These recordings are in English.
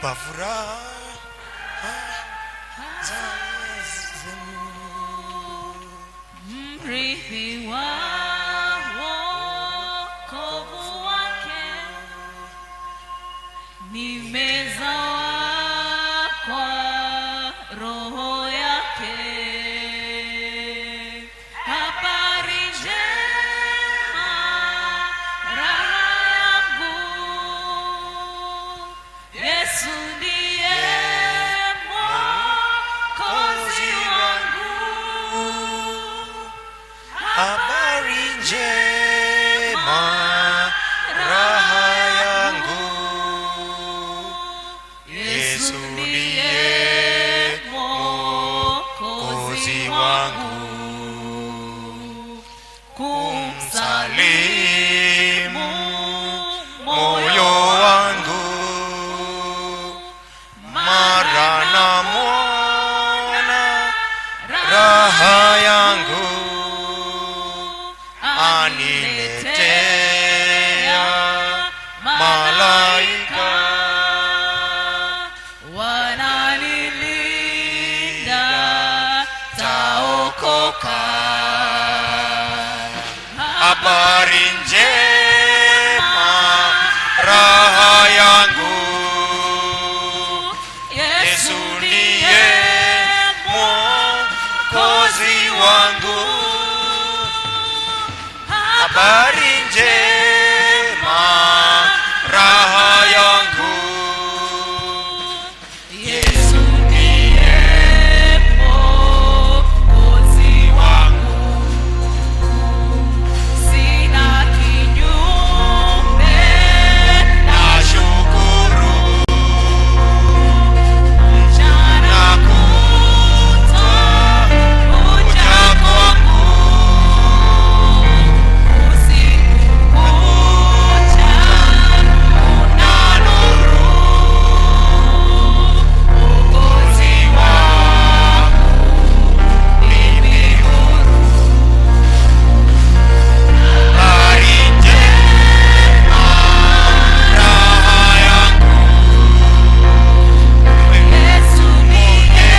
kwa furaha za Yesu. Mrithi wa wokovu wake, nimezawa kwa roho yake. Habari njema, raha yangu, Yesu ndiye mwokozi wangu. Habari njema, raha yangu, Yesu ndiye mwokozi wangu. Kumsalimu moyo wangu, mara namwona raha yangu, aniletea malaika, wananilinda, taokoka. habari njema, raha yangu, Yesu ndiye mwokozi wangu. Habari njema, raha yangu, Yesu ndiye mwokozi wangu. Sina kinyume, nashukuru mchana kutwa kuja kwangu, usiku kucha una nuru, mwokozi wangu mimi huru. habari njema, raha yangu, Yesu ndiye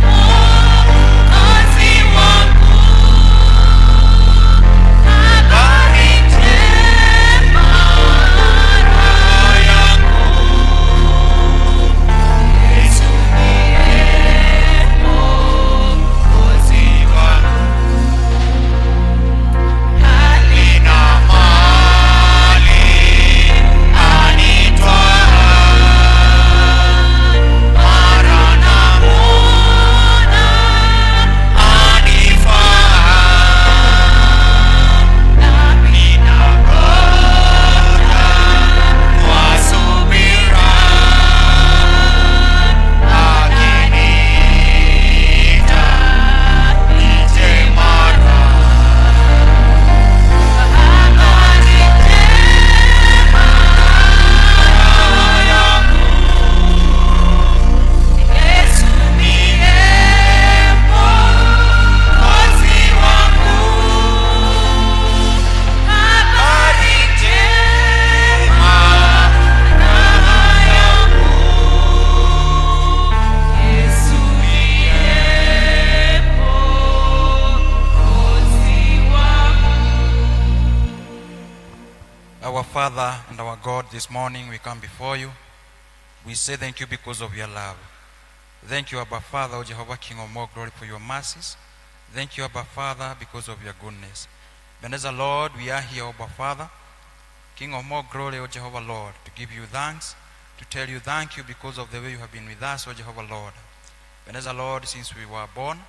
mwokozi wangu. Habari njema, raha yangu, Yesu ndiye mwokozi wangu. nina mali anitwaa, mara namwona anifaa, ninangoja kwa subira, akiniita nije mara. Habari njema, raha yangu, Yesu ndiye mwokozi wangu. Habari njema, raha yangu, Yesu ndiye mwokozi wangu. Our Father and our God, this morning we come before you. We say thank you because of your love. Thank you, Abba Father, O Jehovah, King of more glory, for your mercies. Thank you, Abba Father, because of your goodness. Ebenezer, Lord, we are here, Abba Father, King of more glory, O Jehovah, Lord, to give you thanks, to tell you thank you because of the way you have been with us, O Jehovah, Lord. Ebenezer, Lord, since we were born,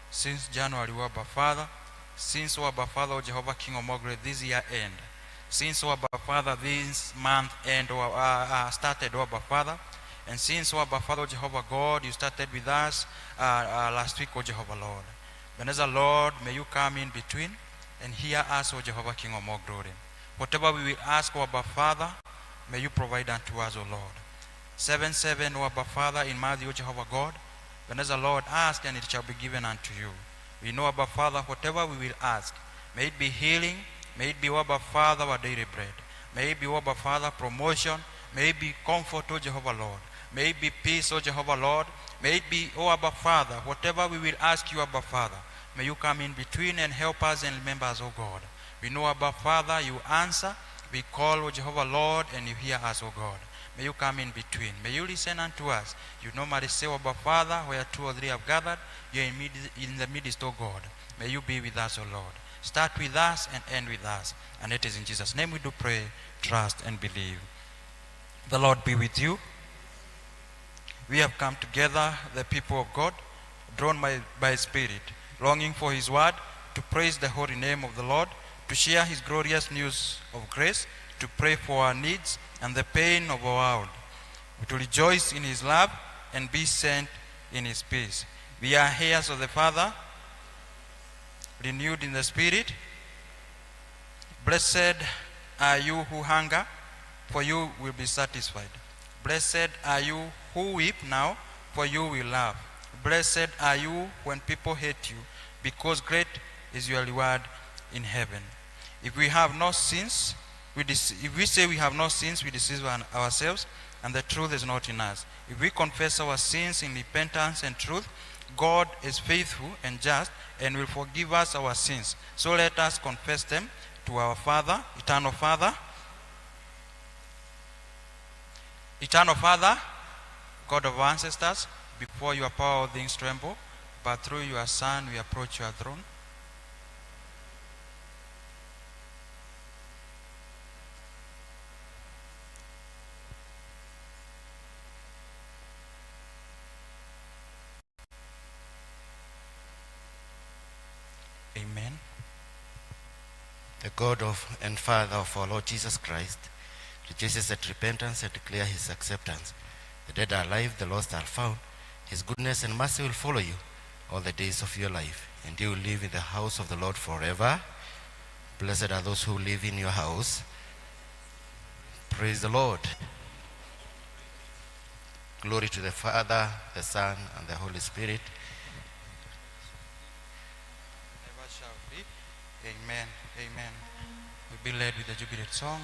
since January, O Abba Father, since, O Abba Father, O Jehovah, King of more glory, this year end, since, O Abba Father, this month end started, O Abba Father, and since, O Abba Father, O Jehovah God, you started with us last week, O Jehovah Lord. Ebenezer, Lord, may you come in between and hear us, O Jehovah, King of more glory. Whatever we will ask, O Abba Father, may you provide unto us, O Lord. 7:7, O Abba Father, in Matthew, O Jehovah God, Ebenezer, Lord, ask and it shall be given unto you. We know, Abba Father, whatever we will ask, may it be healing, may it be, Abba Father, our daily bread. May it be, Abba Father, promotion, may it be comfort, O Jehovah Lord. May it be peace, O Jehovah Lord. May it be, O Abba Father, whatever we will ask you, Abba Father, may you come in between and help us and remember us, O God. We know, Abba Father, you answer. We call, O Jehovah Lord, and you hear us, O God. May you come in between. May you listen unto us. You normally say, O Abba Father, where 2 or 3 have gathered, you are in the midst, O God. May you be with us, O Lord. Start with us and end with us. And it is in Jesus' name we do pray, trust, and believe. The Lord be with you. We have come together, the people of God, drawn by His Spirit, longing for His word, to praise the holy name of the Lord, to share His glorious news of grace, to pray for our needs and the pain of our world, to rejoice in His love and be sent in His peace. We are heirs of the Father, renewed in the Spirit. Blessed are you who hunger, for you will be satisfied. Blessed are you who weep now, for you will laugh. Blessed are you when people hate you, because great is your reward in heaven. If we have no sins, if we say we have no sins, we deceive ourselves, and the truth is not in us. If we confess our sins in repentance and truth, God is faithful and just and will forgive us our sins. So let us confess them to our Father, eternal Father. Eternal Father, God of our ancestors, before your power all things tremble, but through your Son we approach your throne. Amen. The God of and Father of our Lord Jesus Christ rejoices at repentance and declare His acceptance. The dead are alive, the lost are found. His goodness and mercy will follow you all the days of your life, and you will live in the house of the Lord forever. Blessed are those who live in your house. Praise the Lord. Glory to the Father, the Son, and the Holy Spirit. Never shall be. Amen. Amen. We'll be led with the jubilate song.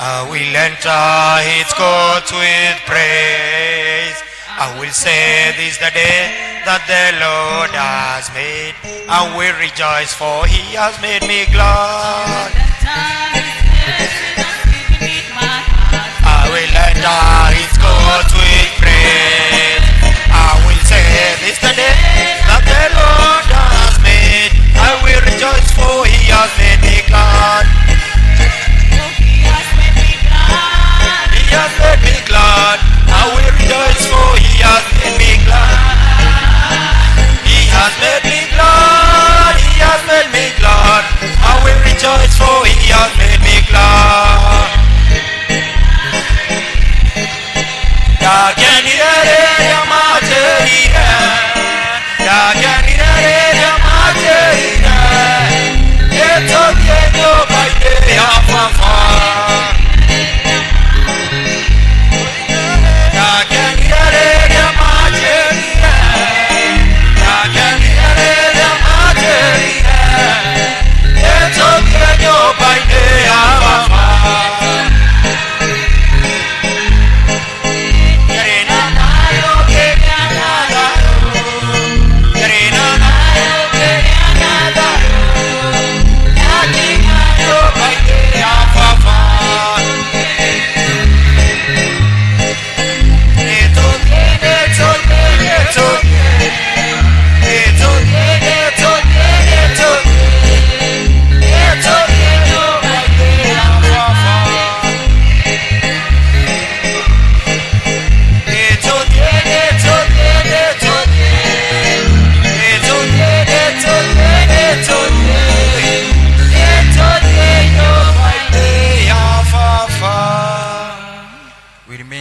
I will enter His courts with praise. I will say this the day that the Lord has made. I will rejoice, for He has made me glad. I will enter His courts with praise. I will say this the day that the Lord has made. I will rejoice, for He has made me glad. He has made me glad. I will rejoice, for He has made me glad. He has made me glad. He has made me glad. I will rejoice, for He has made me glad.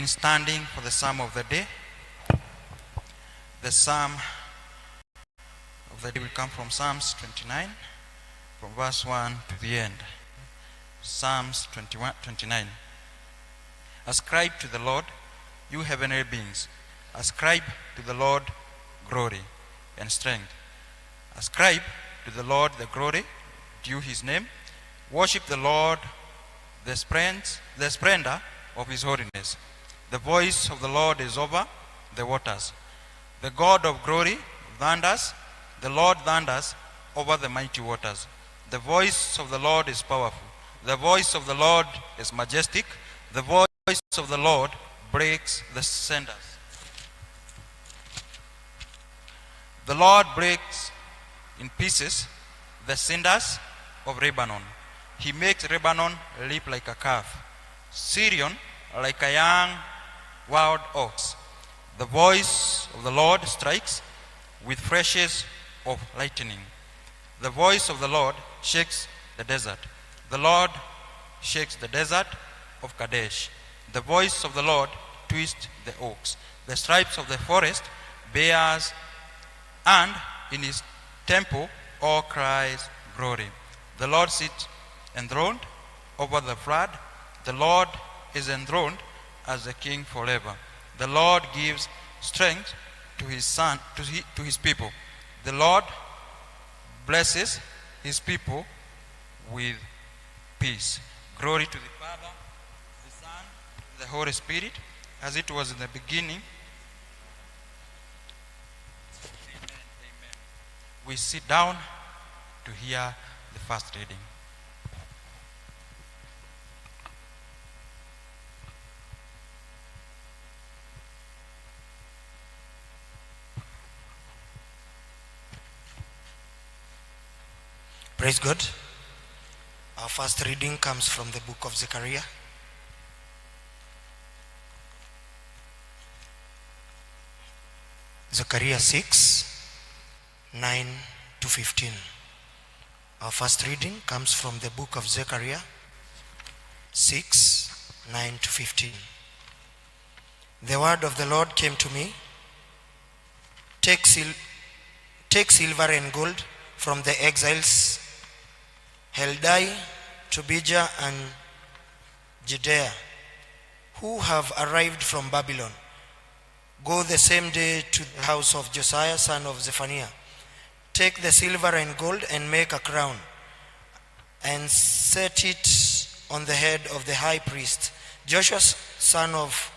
Standing for the psalm of the day. The psalm of the day will come from Psalms 29, from verse 1 to the end. Psalms 29. Ascribe to the Lord, you heavenly beings. Ascribe to the Lord glory and strength. Ascribe to the Lord the glory due His name. Worship the Lord the splendor of his holiness. The voice of the Lord is over the waters. The God of glory thunders, the Lord thunders over the mighty waters. The voice of the Lord is powerful. The voice of the Lord is majestic. The voice of the Lord breaks the cinders. The Lord breaks in pieces the cinders of Lebanon. He makes Lebanon leap like a calf, Syrian like a young wild ox. The voice of the Lord strikes with flashes of lightning. The voice of the Lord shakes the desert. The Lord shakes the desert of Kadesh. The voice of the Lord twists the oaks. The stripes of the forest bears, and in his temple all cries glory. The Lord sits enthroned over the flood. The Lord is enthroned as the king forever. The Lord gives strength to his son, to his people. The Lord blesses his people with peace. Glory to the Father, the Son, the Holy Spirit, as it was in the beginning. Amen. Amen. We sit down to hear the first reading. Praise God. Our first reading comes from the book of Zechariah. Zechariah 6, 9 to 15. Our first reading comes from the book of Zechariah 6, 9 to 15. The word of the Lord came to me. Take silver and gold from the exiles, Heldai, Tobijah, and Judea, who have arrived from Babylon. Go the same day to the house of Josiah, son of Zephaniah. Take the silver and gold and make a crown, and set it on the head of the high priest, Joshua, son of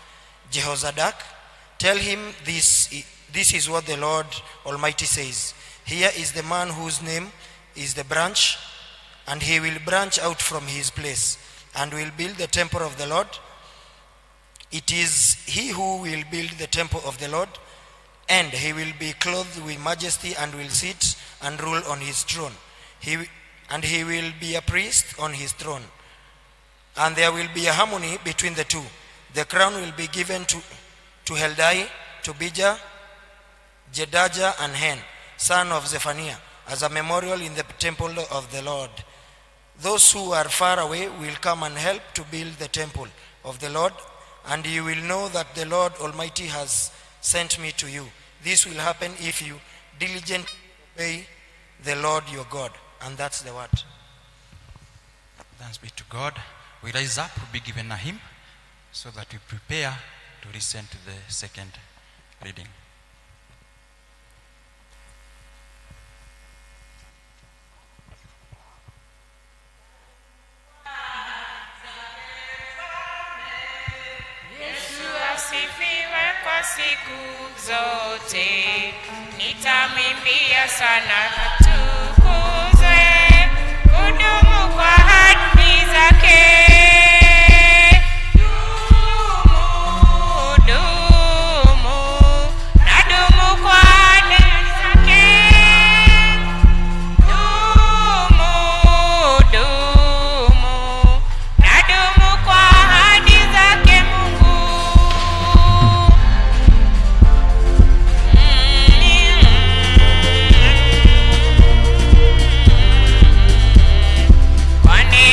Jehozadak. Tell him this is what the Lord Almighty says. Here is the man whose name is the branch, and he will branch out from his place and will build the temple of the Lord. It is he who will build the temple of the Lord, and he will be clothed with majesty and will sit and rule on his throne. He will be a priest on his throne, and there will be a harmony between the two. The crown will be given to Heldai, Tobijah, Jedajah, and Hen, son of Zephaniah, as a memorial in the temple of the Lord. Those who are far away will come and help to build the temple of the Lord, and you will know that the Lord Almighty has sent me to you. This will happen if you diligently obey the Lord your God. And that's the word. Thanks be to God. We rise up, we'll be given a hymn so that we prepare to listen to the second reading. Yesu asifiwe kwa siku zote, nitamwimbia sana atukuzwe, kudumu kwa ahadi zake. Dumu, nadumu kwa ahadi zake. Dumu, nadumu kwa ahadi zake Mungu. Kwani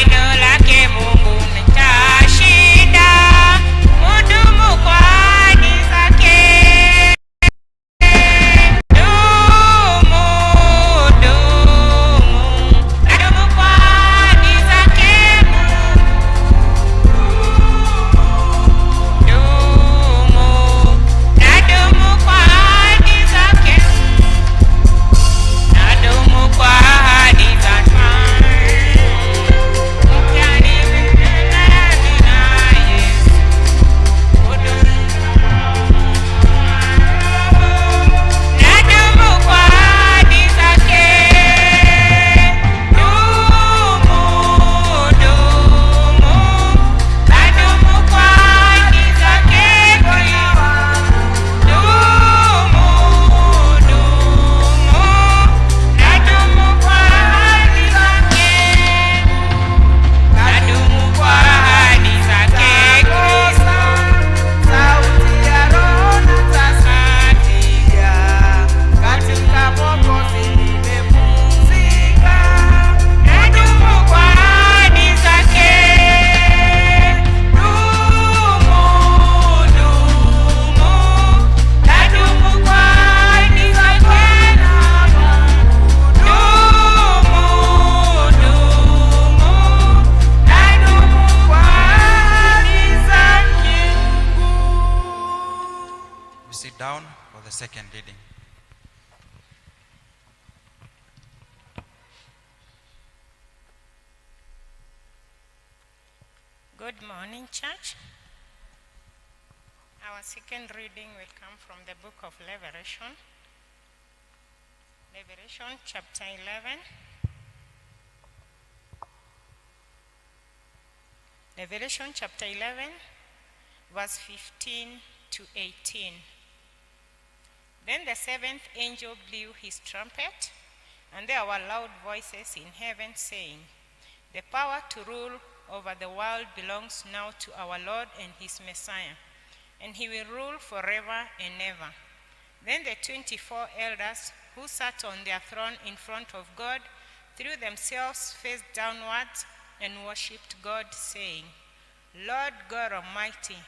down for the second reading. Good morning, church. Our second reading will come from the book of Revelation. Revelation chapter 11. Revelation chapter 11, verse 15 to 18. Then the seventh angel blew his trumpet, and there were loud voices in heaven saying, "The power to rule over the world belongs now to our Lord and his Messiah, and he will rule forever and ever." Then the 24 elders who sat on their throne in front of God threw themselves face downwards and worshipped God, saying, "Lord God Almighty,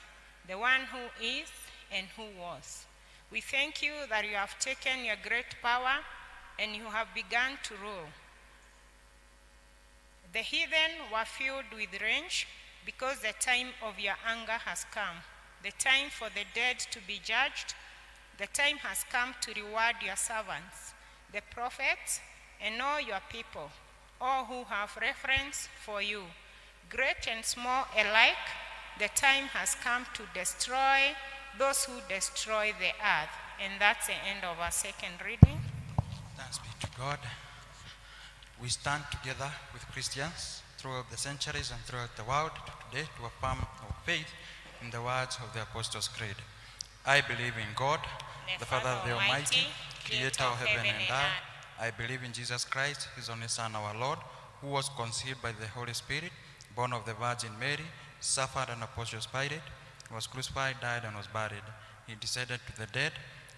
the one who is and who was, we thank you that you have taken your great power and you have begun to rule. The heathen were filled with rage because the time of your anger has come, the time for the dead to be judged. The time has come to reward your servants, the prophets, and all your people, all who have reverence for you, great and small alike. The time has come to destroy those who destroy the earth." And that's the end of our second reading. Thanks be to God. We stand together with Christians throughout the centuries and throughout the world today to affirm our faith in the words of the Apostles' Creed. I believe in God, the Father, the Almighty, creator of heaven and earth. I believe in Jesus Christ, his only Son, our Lord, who was conceived by the Holy Spirit, born of the Virgin Mary, suffered under Pontius Pilate, was crucified, died, and was buried. He descended to the dead.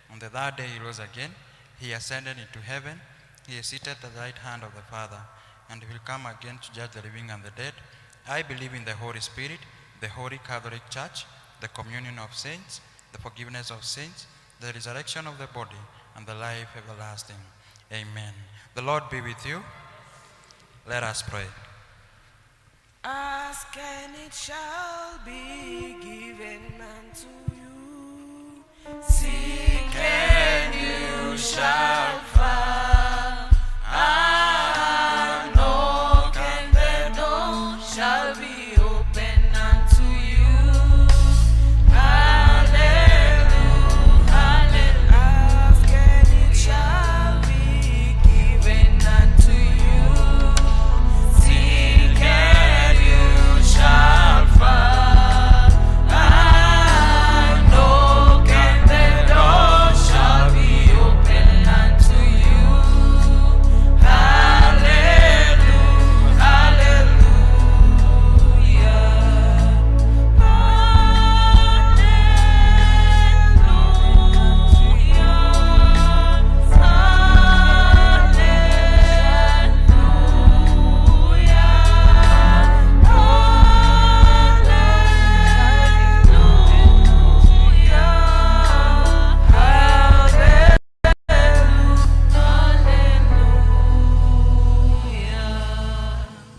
On the third day he rose again. He ascended into heaven. He is seated at the right hand of the Father, and will come again to judge the living and the dead. I believe in the Holy Spirit, the Holy Catholic Church, the communion of saints, the forgiveness of sins, the resurrection of the body, and the life everlasting. Amen. The Lord be with you. Let us pray. Ask and it shall be given unto you. Seek and you shall find. Knock and the door shall be open unto you. Hallelujah, hallelujah. Ask and it shall be given unto you. Seek and you shall find. Knock and the door shall be open unto you. Hallelujah,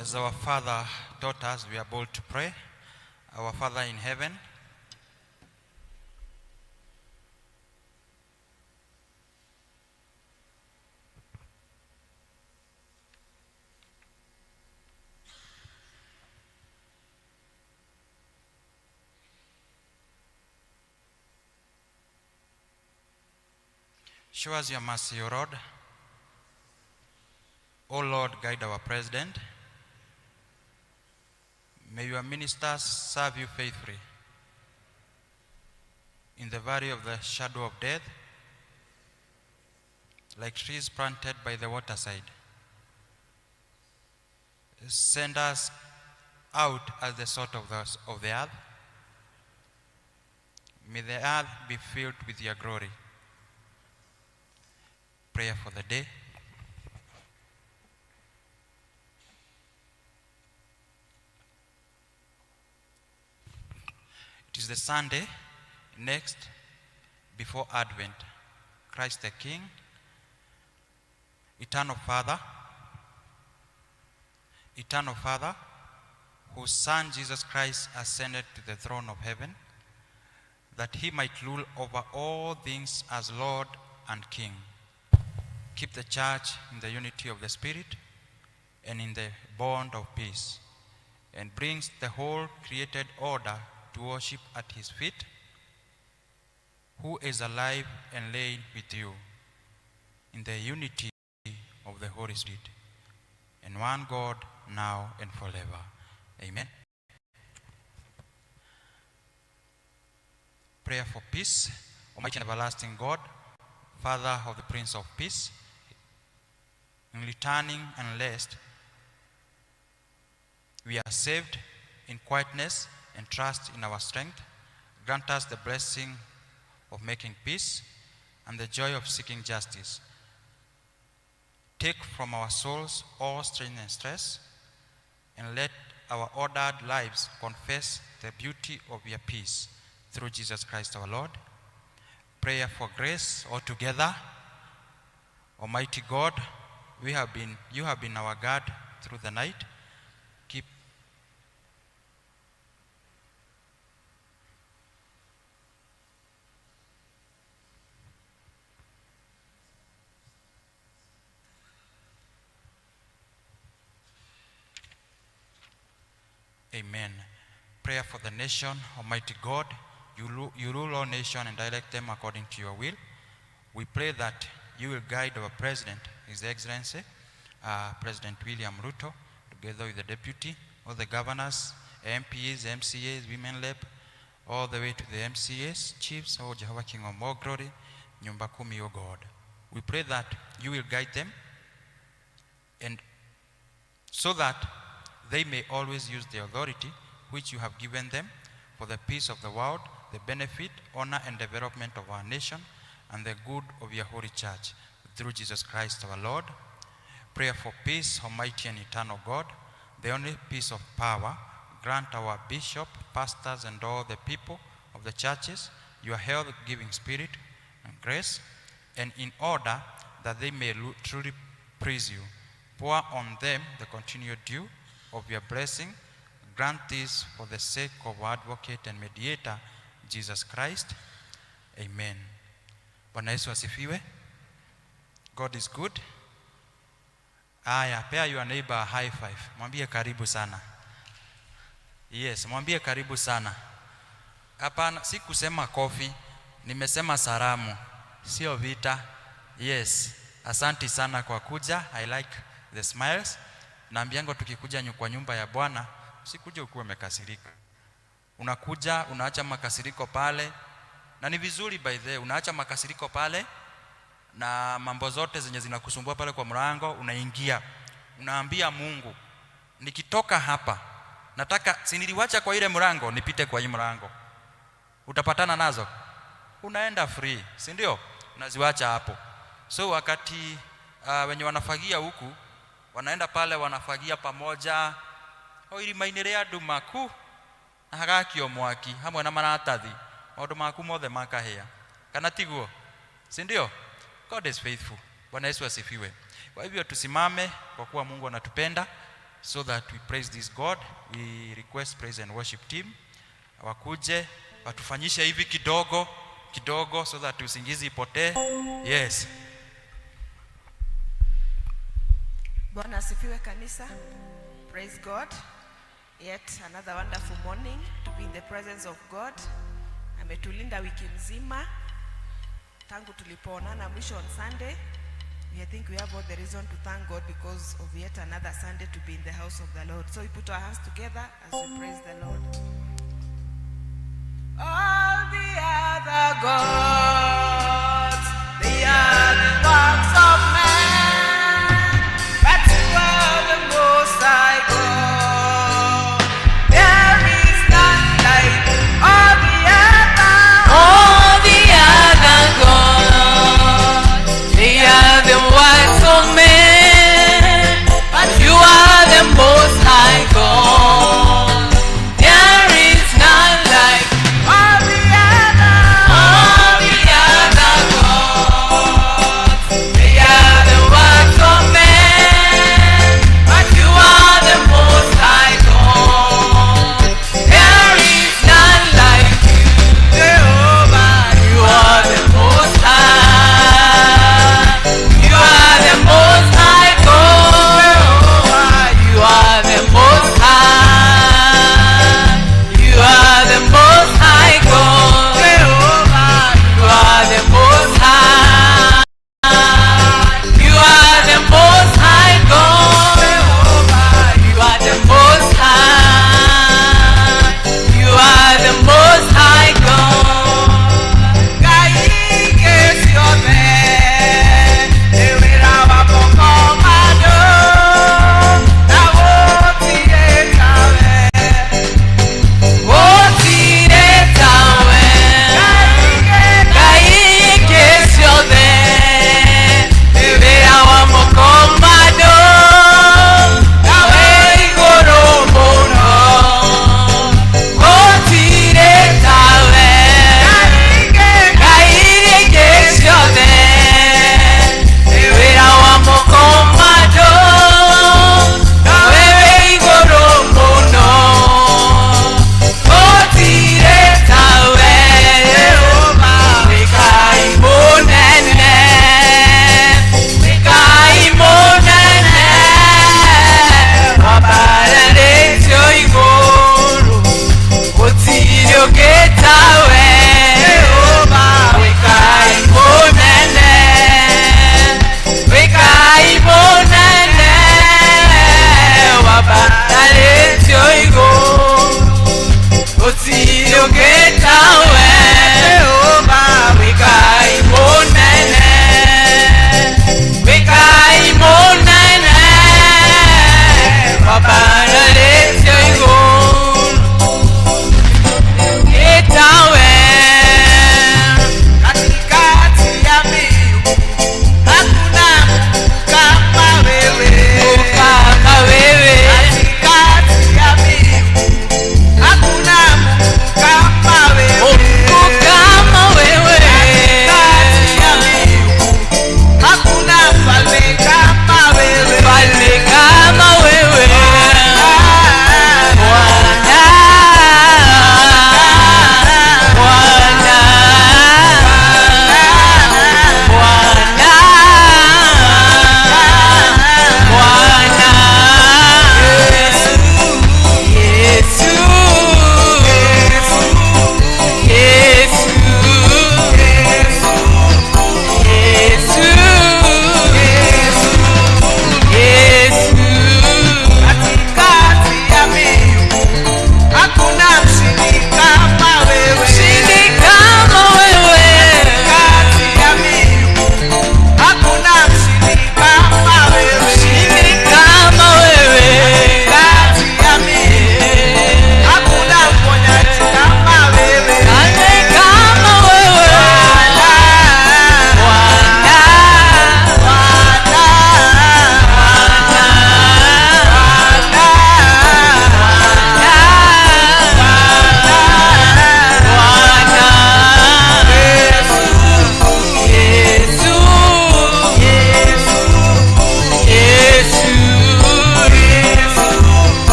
As our Father taught us, we are bold to pray. Our Father in heaven, show us your mercy, O Lord. O Lord, guide our president. May your ministers serve you faithfully. In the valley of the shadow of death, like trees planted by the waterside, send us out as the salt of the earth. May the earth be filled with your glory. Prayer for the day. It is the Sunday next before Advent. Christ the King, eternal Father, whose Son Jesus Christ ascended to the throne of heaven, that he might rule over all things as Lord and King. Keep the church in the unity of the Spirit and in the bond of peace, and brings the whole created order to worship at his feet, who is alive and laid with you, in the unity of the Holy Spirit, and one God, now and forever. Amen. Prayer for peace. Almighty and everlasting God, Father of the Prince of Peace, in returning and rest, we are saved in quietness and trust in our strength. Grant us the blessing of making peace and the joy of seeking justice. Take from our souls all strain and stress, and let our ordered lives confess the beauty of your peace through Jesus Christ our Lord. Prayer for grace all together. Almighty God, you have been our guard through the night. Keep Amen. Prayer for the nation. Almighty God, you rule all nations and direct them according to your will. We pray that you will guide our President, His Excellency, President William Ruto, together with the Deputy, all the governors, MPs, MCAs, Women Rep, all the way to the MCAs, Chiefs, oh Jehovah King of more glory, Nyumba Kumi, O God. We pray that you will guide them, and so that they may always use the authority which you have given them for the peace of the world, the benefit, honor, and development of our nation, and the good of your holy church. Through Jesus Christ our Lord. Prayer for peace, Almighty and eternal God, the only peace of power. Grant our bishop, pastors, and all the people of the churches your health-giving spirit and grace, and in order that they may truly praise you, pour on them the continued dew of your blessing. Grant this for the sake of our advocate and mediator, Jesus Christ. Amen. Bwana Yesu asifiwe. God is good. Aya, pea your neighbor a high five. Mwambie karibu sana. Yes, mwambie karibu sana. Hapana, si kusema kofi, nimesema salamu, sio vita. Yes, asanti sana kwa kuja. I like the smiles. Naambiango tukikuja kwa nyumba ya Bwana, usikuje ukuwe umekasirika. Unakuja, unaacha makasiriko pale. Na ni vizuri by the way, unaacha makasiriko pale na mambo zote zenye zinakusumbua pale kwa mlango, unaingia. Unaambia Mungu, nikitoka hapa, nataka si niliwacha kwa ile mlango, nipite kwa hii mlango. Utapatana nazo. Unaenda free, si ndio? Unaziwacha hapo. So wakati wenye wanafagia huku, wanaenda pale wanafagia pamoja. Oiri mainire andu maku hagakio mwaki hamwe na maratathi. Maundu maku mothe makahia. Kana tiguo? Si ndio? God is faithful. Bwana Yesu asifiwe. Kwa hivyo tusimame kwa kuwa Mungu anatupenda, so that we praise this God. We request praise and worship team wakuje watufanyishe hivi kidogo kidogo, so that usingizi ipotee. Yes. Bwana asifiwe kanisa. Praise God. Yet another wonderful morning to be in the presence of God. Ametulinda wiki mzima tangu tulipoonana mwisho on Sunday. I think we have all the reason to thank God because of yet another Sunday to be in the house of the Lord. So we put our hands together as we praise the Lord. All the other gods, they are the works of man, but you are the most high God. There is none like all the other gods, they are the works of men, but you are the most high God. There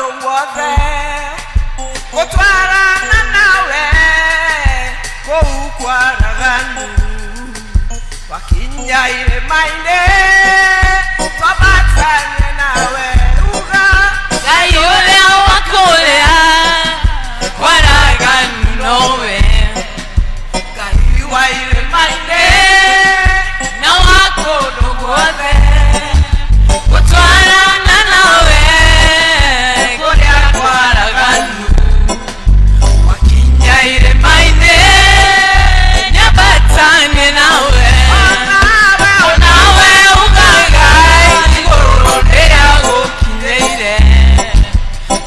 ũndũ wothe gũtwarana nawe kũu kwaraganu wakinya irĩma-inĩ twabatanie nawe uga Ngai ũrĩa wa kũrĩa kwaraganu nowe Ngai wa irĩma-inĩ na wa kũndũ guothe gũtwarana nawe kũrĩa kwaraganu wakinya irĩma-inĩ nyabatane nawe onawe ugaga igũrũ rĩrĩa gũkinyĩire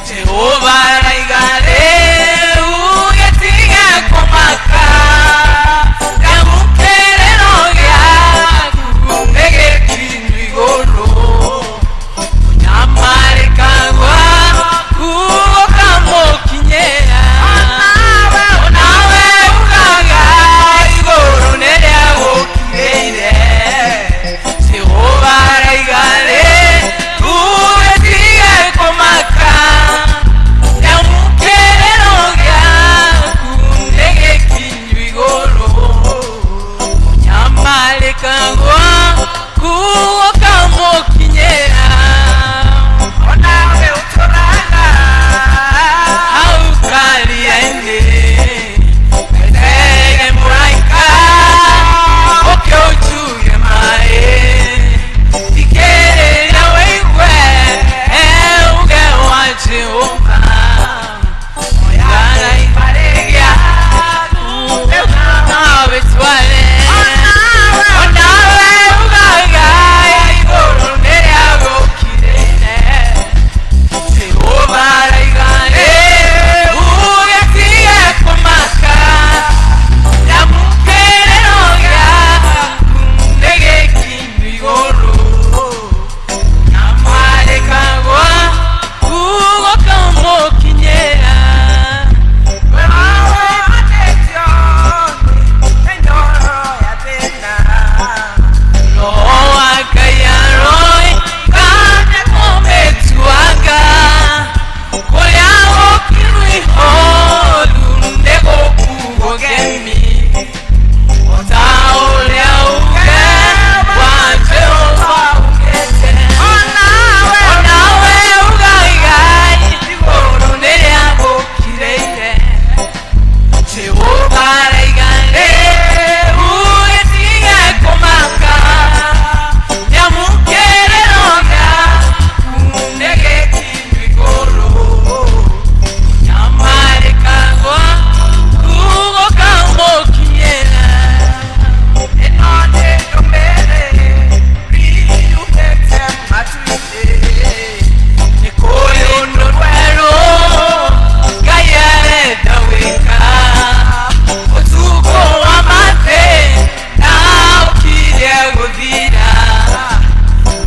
Jehova araiga rĩu gĩtige kũmaka nyamũkĩrĩro gĩaku nĩgĩkinyu igũrũ ũnyamarĩka gwaku ũkamũkinyĩra onawe ugaga igũrũ nĩrĩa gũkinyĩire Jehova araiga rĩu gĩtige kũmaka nyamũkĩrĩro gĩaku nĩgĩkinyu igũrũ ũnyamarĩka gwaku ũkamũkinyĩra onawe ũtũraga hau karia-inĩ wetege mũraika ũke ũnjuge maĩ thikĩrĩria wĩigue uge wa Jehova oyara ibarĩ gĩaku nawe tware onawe ugaga igũrũ nĩrĩa gũkirĩire Jehova araiga rĩu gĩtige kũmaka nyamũkĩrĩro gĩaku nĩgĩkinyu igũrũ nyamarĩka gwaku gũkamũkinyĩra Roho wa Ngai aroiga nĩkũmĩtuanga kũrĩa gũkiru ihũru nĩgũkuo gemi o ta ũrĩa uge wa Jehova ugĩte onawe ugaiga igũrũ nĩrĩa gũkirĩire Jehova araiga rĩu gĩtige kũmaka nyamũkĩrĩro gĩaku nĩgĩkinyu igũrũ nyamarĩka gwaku gũkamũkinyĩra ĩno nĩ ndũmĩrĩri yumĩte matu-inĩ nĩ kũrĩ ũndũ mwerũ Ngai arenda gwĩka ũtukũ wa mathĩ na ũkirie gũthira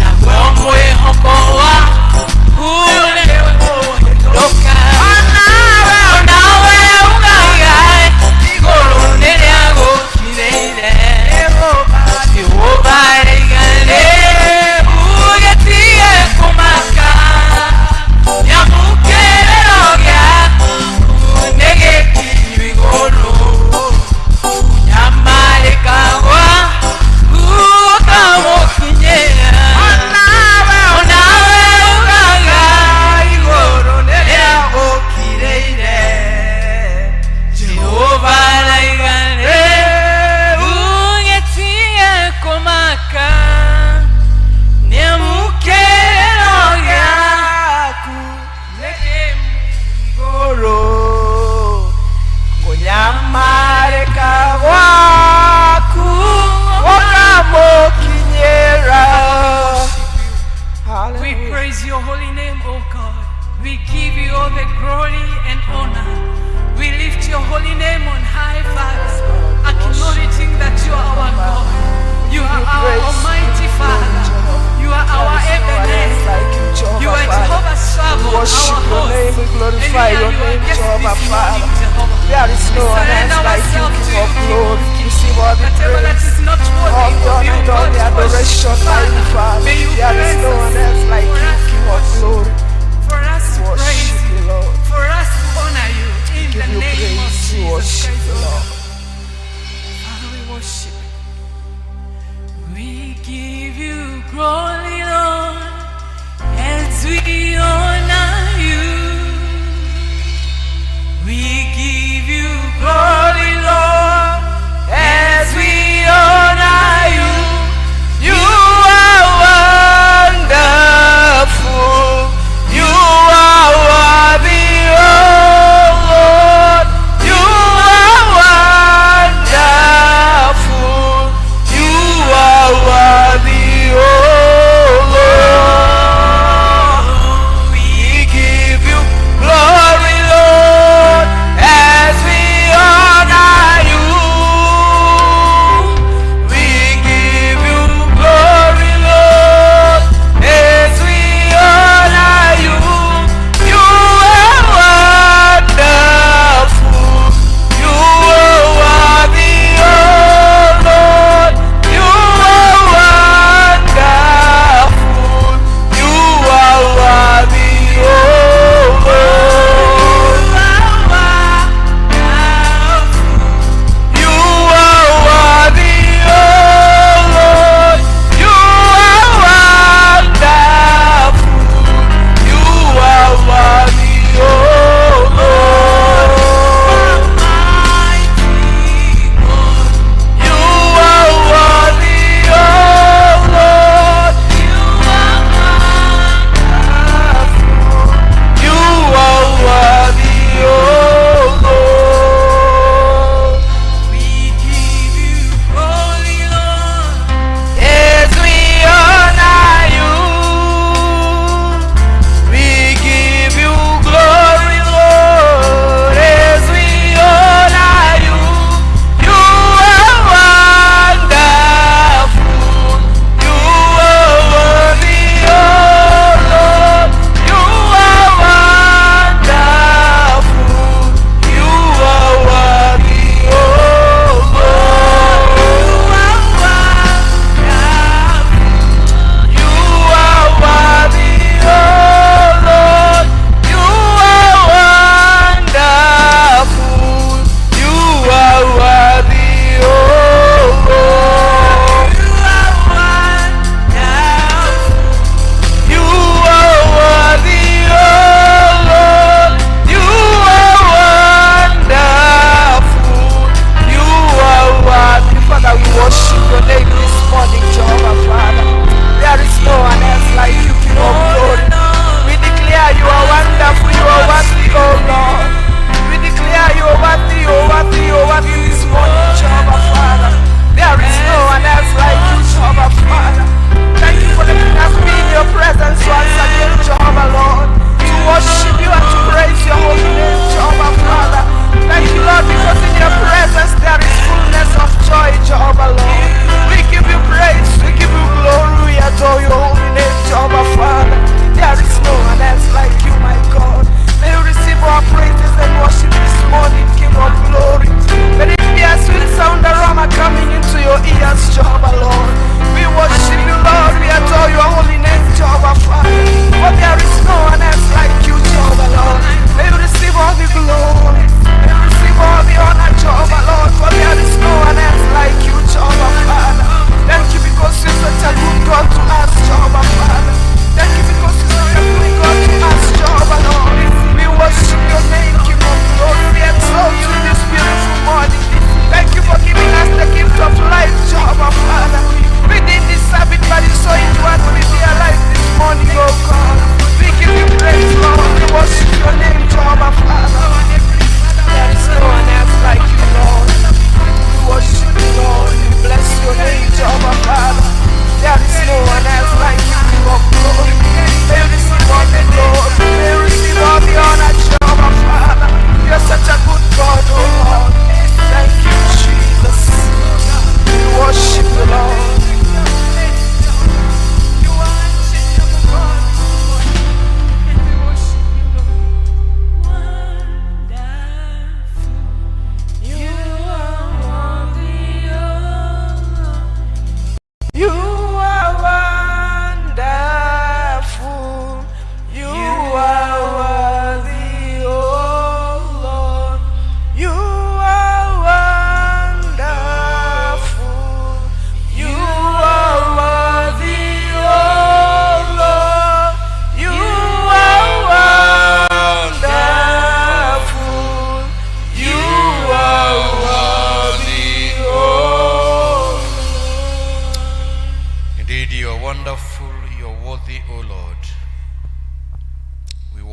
naguo mwĩhoko waku nĩũkũhĩtũka onawe ugaga igũrũ nĩrĩa gũkirĩire Jehova araiga rĩu gĩtige kũmaka nyamũkĩrĩro gĩaku nĩgĩkinyu igũrũ nyamarĩka gwaku ũkamũkinyĩra onawe ugaga igũrũ nĩrĩa gũkirĩire Jehova araiga rĩu gĩtige kũmaka nyamũkĩrĩro gĩaku nĩgĩkinyu igũrũ kũnyamarĩka gwaku gũkamũkinyĩra We praise your holy name, O God. We give you all the glory and honor. We lift your holy name on high, Father, acknowledging that you are our God. You are our Almighty Father. You are our Ebenezer. You are Jehovah Sabaoth, worship our your name, we host. glorify And we your are name, guests Jehovah this Father. morning, Jehovah. There is no We one surrender else like you, ourselves to King of you, glory. King of Receive all the Whatever that praise, is not all worthy the of honor you, and all God, the adoration, mighty Father. may you There is bless no us. one else like For you, us to King of worship. glory. For us to Worship. praise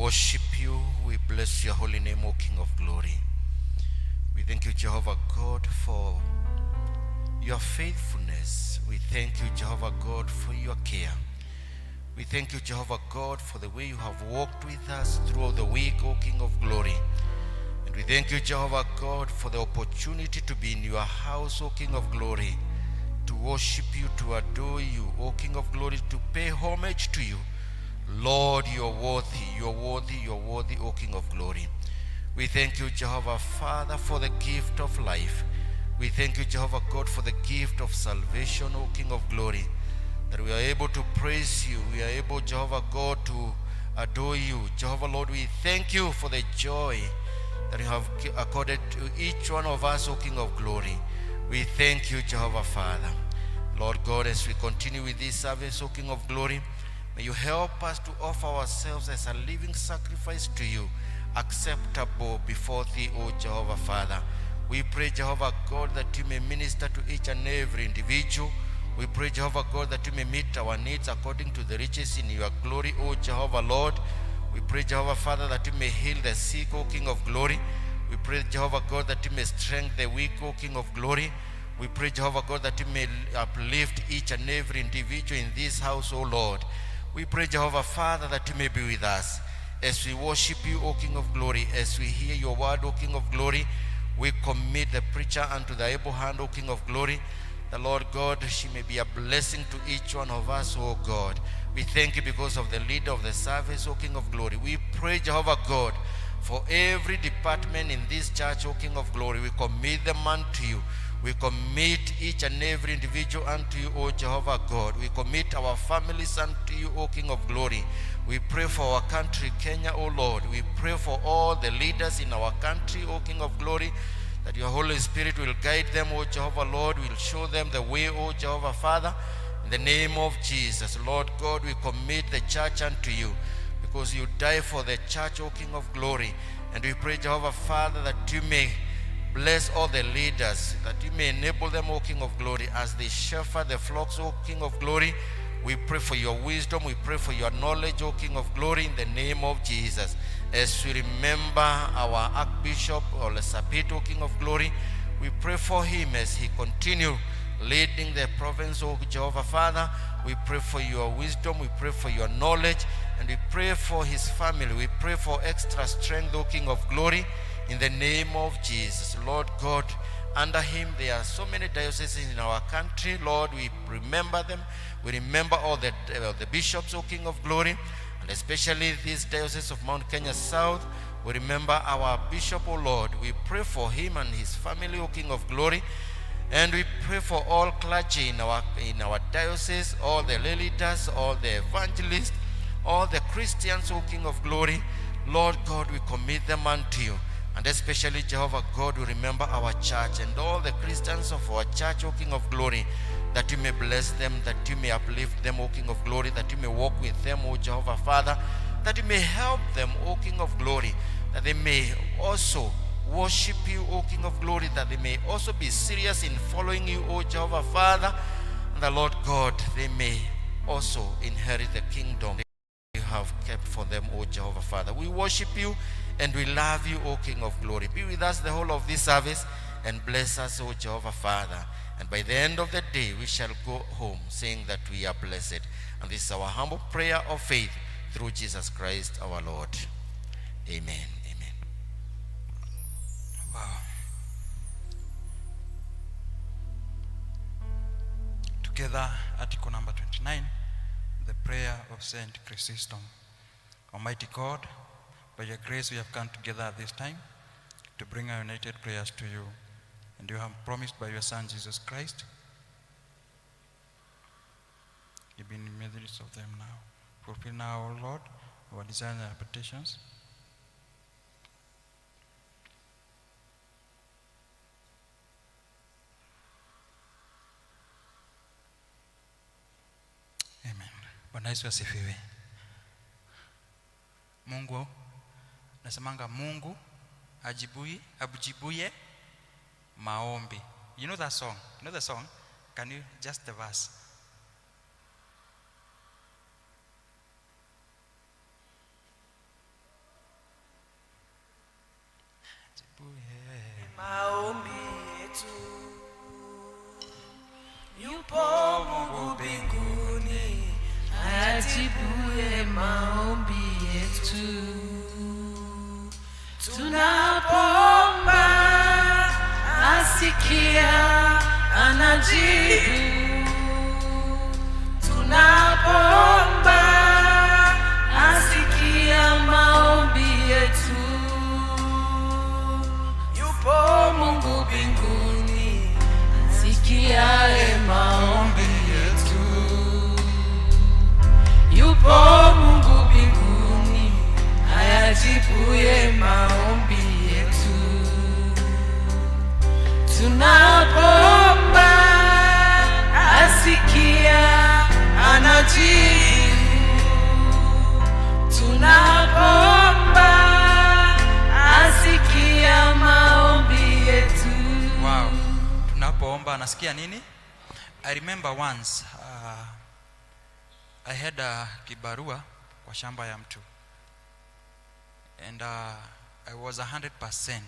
worship you. We bless your holy name, O King of glory. We thank you, Jehovah God, for your faithfulness. We thank you, Jehovah God, for your care. We thank you, Jehovah God, for the way you have walked with us throughout the week, O King of glory. And we thank you, Jehovah God, for the opportunity to be in your house, O King of glory, to worship you, to adore you, O King of glory, to pay homage to you. Lord, you're worthy, you're worthy, you're worthy, O King of glory. We thank you, Jehovah Father, for the gift of life. We thank you, Jehovah God, for the gift of salvation, O King of glory, that we are able to praise you. We are able, Jehovah God, to adore you. Jehovah Lord, we thank you for the joy that you have accorded to each one of us, O King of glory. We thank you, Jehovah Father. Lord God, as we continue with this service, O King of glory, may you help us to offer ourselves as a living sacrifice to you, acceptable before thee, O Jehovah Father. We pray, Jehovah God, that you may minister to each and every individual. We pray, Jehovah God, that you may meet our needs according to the riches in your glory, O Jehovah Lord. We pray, Jehovah Father, that you may heal the sick, O King of glory. We pray, Jehovah God, that you may strengthen the weak, O King of glory. We pray, Jehovah God, that you may uplift each and every individual in this house, O Lord. We pray, Jehovah Father, that you may be with us as we worship you, O King of glory, as we hear your word, O King of glory. We commit the preacher unto the able hand, O King of glory. The Lord God, she may be a blessing to each one of us, O God. We thank you because of the leader of the service, O King of glory. We pray, Jehovah God, for every department in this church, O King of glory. We commit them unto you. We commit each and every individual unto you, O Jehovah God. We commit our families unto you, O King of glory. We pray for our country, Kenya, O Lord. We pray for all the leaders in our country, O King of glory, that your Holy Spirit will guide them, O Jehovah Lord, will show them the way, O Jehovah Father. In the name of Jesus, Lord God, we commit the church unto you, because you died for the church, O King of glory. And we pray, Jehovah Father, that you may bless all the leaders, that you may enable them, O King of glory, as they shepherd the flocks, O King of glory. We pray for your wisdom. We pray for your knowledge, O King of glory, in the name of Jesus. As we remember our Archbishop Sapit, O King of glory, we pray for him as he continue leading the province, O Jehovah Father. We pray for your wisdom. We pray for your knowledge. And we pray for his family. We pray for extra strength, O King of glory, in the name of Jesus. Lord God, under him there are so many dioceses in our country. Lord, we remember them. We remember all the bishops, O King of glory, and especially this diocese of Mount Kenya South. We remember our bishop, O Lord. We pray for him and his family, O King of glory. And we pray for all clergy in our diocese, all the lay leaders, all the evangelists, all the Christians, O King of glory. Lord God, we commit them unto you. And especially, Jehovah God, we remember our church and all the Christians of our church, O King of glory, that you may bless them, that you may uplift them, O King of glory, that you may walk with them, O Jehovah Father, that you may help them, O King of glory, that they may also worship you, O King of glory, that they may also be serious in following you, O Jehovah Father, and the Lord God, they may also inherit the kingdom you have kept for them, O Jehovah Father. We worship you and we love you, O King of glory. Be with us the whole of this service and bless us, O Jehovah Father. And by the end of the day, we shall go home saying that we are blessed. And this is our humble prayer of faith through Jesus Christ our Lord. Amen. Amen. Wow. Together, article number 29, the prayer of Saint Chrysostom. Almighty God, by your grace we have come together at this time to bring our united prayers to you. And you have promised by your Son Jesus Christ, you've been in the midst of them now. Fulfill now, O Lord, our desires and our petitions. Amen. Bwana Yesu asifiwe. Mungu, nasemanga Mungu abujibuye maombi. You know that song? You know the song? Can you just the verse? asikia, anajibu. Tunapoomba, asikia maombi yetu. Yupo Mungu mbinguni, asikiaye maombi yetu. Yupo Mungu mbinguni, ayajibuye maombi yetu. Tunapoomba, asikia, anajibu. Tunapoomba, asikia maombi yetu. Wow. Tunapoomba anasikia nini? I remember once I had a kibarua kwa shamba ya mtu, and I was 100%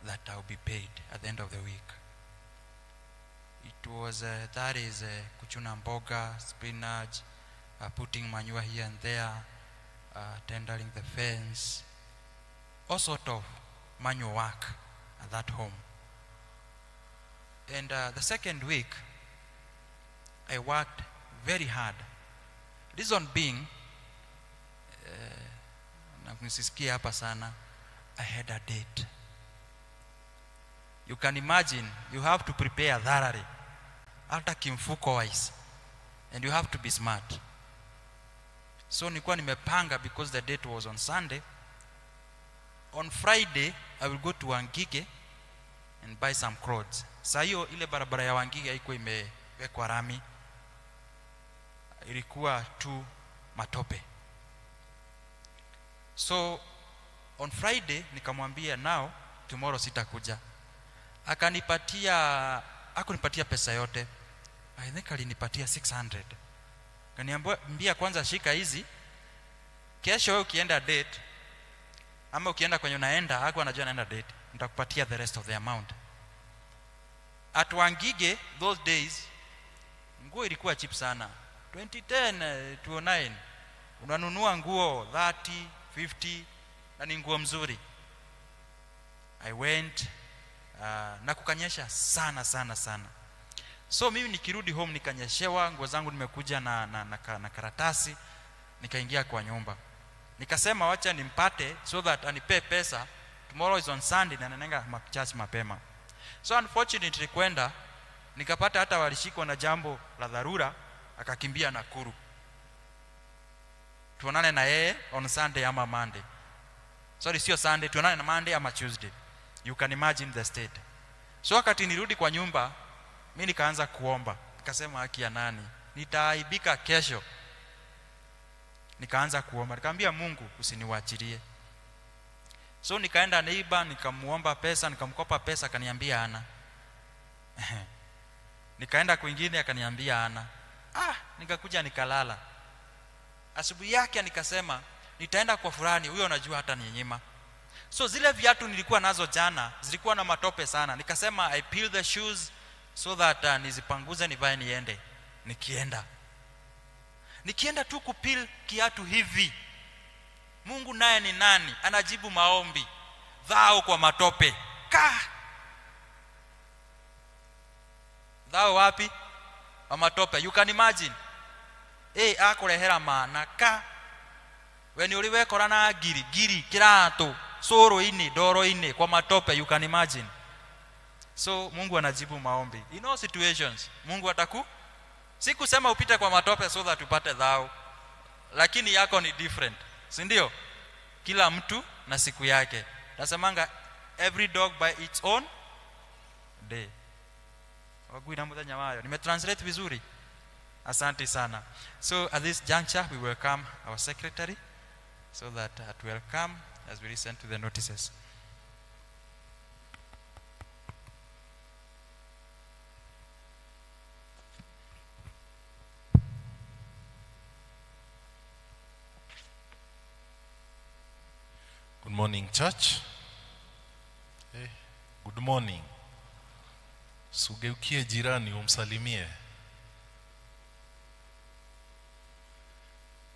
that I'll be paid at the end of the week. It was that is kuchuna mboga, spinach, putting manure here and there, tendering the fence, all sort of manual work at that home. And the second week I worked very hard. Reason being, na kunisikia hapa sana, I had a date. You can imagine, you have to prepare thoroughly, hata kimfuko wise, and you have to be smart. So nilikuwa nimepanga, because the date was on Sunday. On Friday I will go to Wangige and buy some clothes. Saa hiyo ile barabara ya Wangige haikuwa imewekwa rami, ilikuwa tu matope. So on nikamwambia now tomorrow sitakuja. Akunipatia pesa yote. I think alinipatia 600. Kaniambia kwanza shika hizi. Kesho wewe ukienda date ama ukienda kwenye unaenda, hapo anajua naenda date, nitakupatia the rest of the amount. At Wangige those days nguo ilikuwa cheap sana. 2010 2009 unanunua nguo 30 50 na ni nguo mzuri. I went na kukanyesha sana. So mimi nikirudi home nikanyeshewa, nguo zangu nimekuja na karatasi, nikaingia kwa nyumba. Nikasema wacha nimpate so that anipe pesa, tomorrow is on Sunday na nanenga church mapema. So unfortunately kwenda nikapata hata walishikwa na jambo la dharura, akakimbia Nakuru. Tuonane na yeye on Sunday ama Monday. Sorry, sio Sunday, tuonane na Monday ama Tuesday. You can imagine the state. So wakati nirudi kwa nyumba, mimi nikaanza kuomba. Nikasema haki ya nani? Nitaaibika kesho. Nikaanza kuomba. Nikamwambia Mungu usiniwachilie. So nikaenda neighbor, nikamuomba pesa, nikamkopa pesa, akaniambia ana. Nikaenda kwingine akaniambia ana. Nikakuja nikalala. Asubuhi yake nikasema nitaenda kwa fulani, huyo anajua hata ninyima. So zile viatu nilikuwa nazo jana zilikuwa na matope sana. Nikasema I peel the shoes so that nizipanguze nivae niende. Nikienda tu kupil kiatu hivi, Mungu naye ni nani? Anajibu maombi. Dhao kwa matope. Dhao wapi? Kwa matope. You can imagine. Akurehera mana when uliwekora na giri kirato soro-ini doro-ini kwa matope. You can imagine. So Mungu anajibu maombi in all situations. Mungu sikusema upite kwa matope so that upate dhao, lakini yako ni different, si ndio? Kila mtu na siku yake. Nasemanga every dog by its own day. Waguina muthenya wayo. Nimetranslate vizuri? Asante sana. So at this juncture we welcome our secretary so that to welcome as we listen to the notices. Good morning, church. Good morning. Sugeukie jirani umsalimie.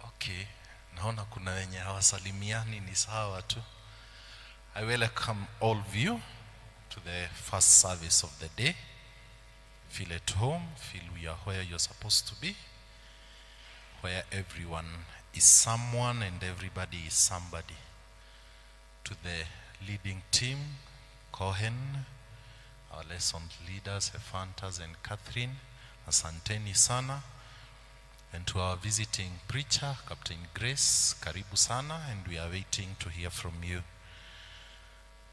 Okay, naona kuna wenye hawasalimiani, ni sawa tu. I welcome all of you to the first service of the day. Feel at home, feel we are where you're supposed to be, where everyone is someone and everybody is somebody. To the leading team, Cohen, our lesson leaders, Ephantas and Catherine, asanteni sana. And to our visiting preacher, Captain Grace, karibu sana, and we are waiting to hear from you,